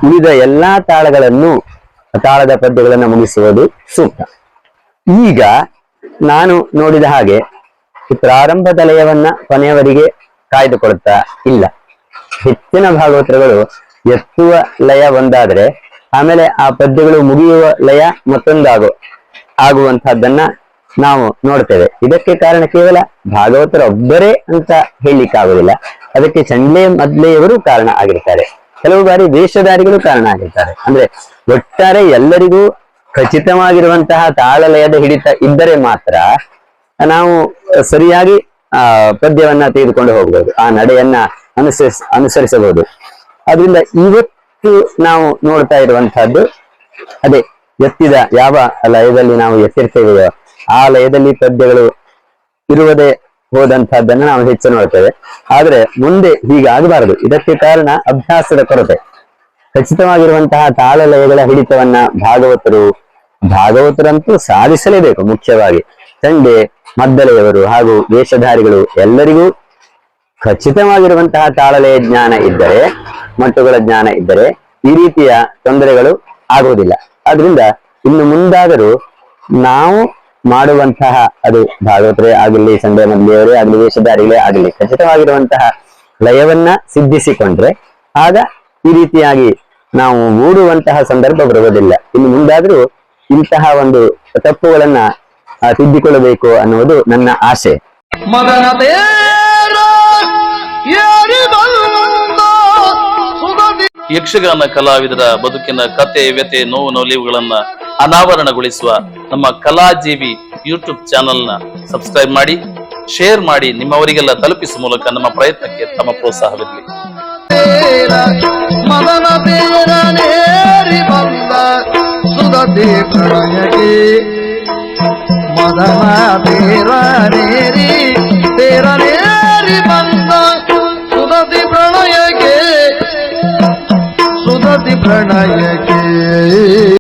ಉಳಿದ ಎಲ್ಲಾ ತಾಳದ ಪದ್ಯಗಳನ್ನು ಮುಗಿಸುವುದು ಸೂಕ್ತ. ಈಗ ನಾನು ನೋಡಿದ ಹಾಗೆ ಈ ಪ್ರಾರಂಭದ ಲಯವನ್ನ ಕೊನೆಯವರಿಗೆ ಕಾಯ್ದುಕೊಳ್ತಾ ಇಲ್ಲ. ಹೆಚ್ಚಿನ ಭಾಗವತರುಗಳು ಎತ್ತುವ ಲಯ ಒಂದಾದ್ರೆ ಆಮೇಲೆ ಆ ಪದ್ಯಗಳು ಮುಗಿಯುವ ಲಯ ಆಗುವಂತಹದ್ದನ್ನ ನಾವು ನೋಡ್ತೇವೆ. ಇದಕ್ಕೆ ಕಾರಣ ಕೇವಲ ಭಾಗವತರೊಬ್ಬರೇ ಅಂತ ಹೇಳಲಿಕ್ಕಾಗುವುದಿಲ್ಲ. ಅದಕ್ಕೆ ಚಂಡ್ಲೆ ಮದ್ಲೆಯವರು ಕಾರಣ ಆಗಿರ್ತಾರೆ, ಕೆಲವು ಬಾರಿ ವೇಷಧಾರಿಗಳು ಕಾರಣ ಆಗಿರ್ತಾರೆ. ಅಂದ್ರೆ ಒಟ್ಟಾರೆ ಎಲ್ಲರಿಗೂ ಖಚಿತವಾಗಿರುವಂತಹ ತಾಳಲಯದ ಹಿಡಿತ ಇದ್ದರೆ ಮಾತ್ರ ನಾವು ಸರಿಯಾಗಿ ಪದ್ಯವನ್ನ ತೆಗೆದುಕೊಂಡು ಹೋಗಬಹುದು, ಆ ನಡೆಯನ್ನ ಅನುಸರಿಸಬಹುದು. ಆದ್ರಿಂದ ಇವತ್ತು ನಾವು ನೋಡ್ತಾ ಇರುವಂತಹದ್ದು ಅದೇ ಎತ್ತಿದ ಯಾವ ಲಯದಲ್ಲಿ ನಾವು ಎತ್ತಿರ್ತೇವೆಯೋ ಆ ಲಯದಲ್ಲಿ ಪದ್ಯಗಳು ಇರುವುದೇ ಹೋದಂತಹದ್ದನ್ನ ನಾವು ಹೆಚ್ಚು ನೋಡ್ತೇವೆ. ಆದ್ರೆ ಮುಂದೆ ಹೀಗಾಗಬಾರದು. ಇದಕ್ಕೆ ಕಾರಣ ಅಭ್ಯಾಸದ ಕೊರತೆ. ಖಚಿತವಾಗಿರುವಂತಹ ತಾಳಲಯಗಳ ಹಿಡಿತವನ್ನ ಭಾಗವತರಂತೂ ಸಾಧಿಸಲೇಬೇಕು. ಮುಖ್ಯವಾಗಿ ಚಂಡೆ ಮದ್ದಲೆಯವರು ಹಾಗೂ ವೇಷಧಾರಿಗಳು ಎಲ್ಲರಿಗೂ ಖಚಿತವಾಗಿರುವಂತಹ ತಾಳಲಯ ಜ್ಞಾನ ಇದ್ದರೆ, ಮಟ್ಟುಗಳ ಜ್ಞಾನ ಇದ್ದರೆ ಈ ರೀತಿಯ ತೊಂದರೆಗಳು ಆಗುವುದಿಲ್ಲ. ಆದ್ರಿಂದ ಇನ್ನು ಮುಂದಾದರೂ ನಾವು ಮಾಡುವಂತಹ, ಅದು ಭಾಗವತರೇ ಆಗಲಿ, ಚಂಡೆ ಮದ್ಲೆಯವರೇ ಆಗಲಿ, ವೇಷಧಾರಿಗಳೇ ಆಗಲಿ, ಖಚಿತವಾಗಿರುವಂತಹ ಲಯವನ್ನ ಸಿದ್ಧಿಸಿಕೊಂಡ್ರೆ ಆಗ ಈ ರೀತಿಯಾಗಿ ನಾವು ಮೂಡುವಂತಹ ಸಂದರ್ಭ ಬರುವುದಿಲ್ಲ. ಇನ್ನು ಮುಂದಾದ್ರೂ ಇಂತಹ ಒಂದು ತಪ್ಪುಗಳನ್ನ ತಿದ್ದಿಕೊಳ್ಳಬೇಕು ಅನ್ನುವುದು ನನ್ನ ಆಸೆ. ಮದನ ಯಕ್ಷಗಾನ ಕಲಾವಿದರ ಬದುಕಿನ ಕತೆ, ವ್ಯತೆ, ನೋವು ನಲಿವುಗಳನ್ನ ಅನಾವರಣಗೊಳಿಸುವ ನಮ್ಮ ಕಲಾಜೀವಿ ಯೂಟ್ಯೂಬ್ ಚಾನೆಲ್ ನ ಸಬ್ಸ್ಕ್ರೈಬ್ ಮಾಡಿ, ಶೇರ್ ಮಾಡಿ, ನಿಮ್ಮವರಿಗೆಲ್ಲ ತಲುಪಿಸುವ ಮೂಲಕ ನಮ್ಮ ಪ್ರಯತ್ನಕ್ಕೆ ತಮ್ಮ ಪ್ರೋತ್ಸಾಹವಿರಲಿ. ಮದನ ತೇರನೇರಿ ಬಂದ ಸುಧತೆ ಪ್ರಣಯಕ್ಕೆ, ಮದನ ತೇರನೇರಿ ಬಂದ ಸುಧತಿ ಪ್ರಣಯಕ್ಕೆ, ಸುಧತಿ ಪ್ರಣಯಕ್ಕೆ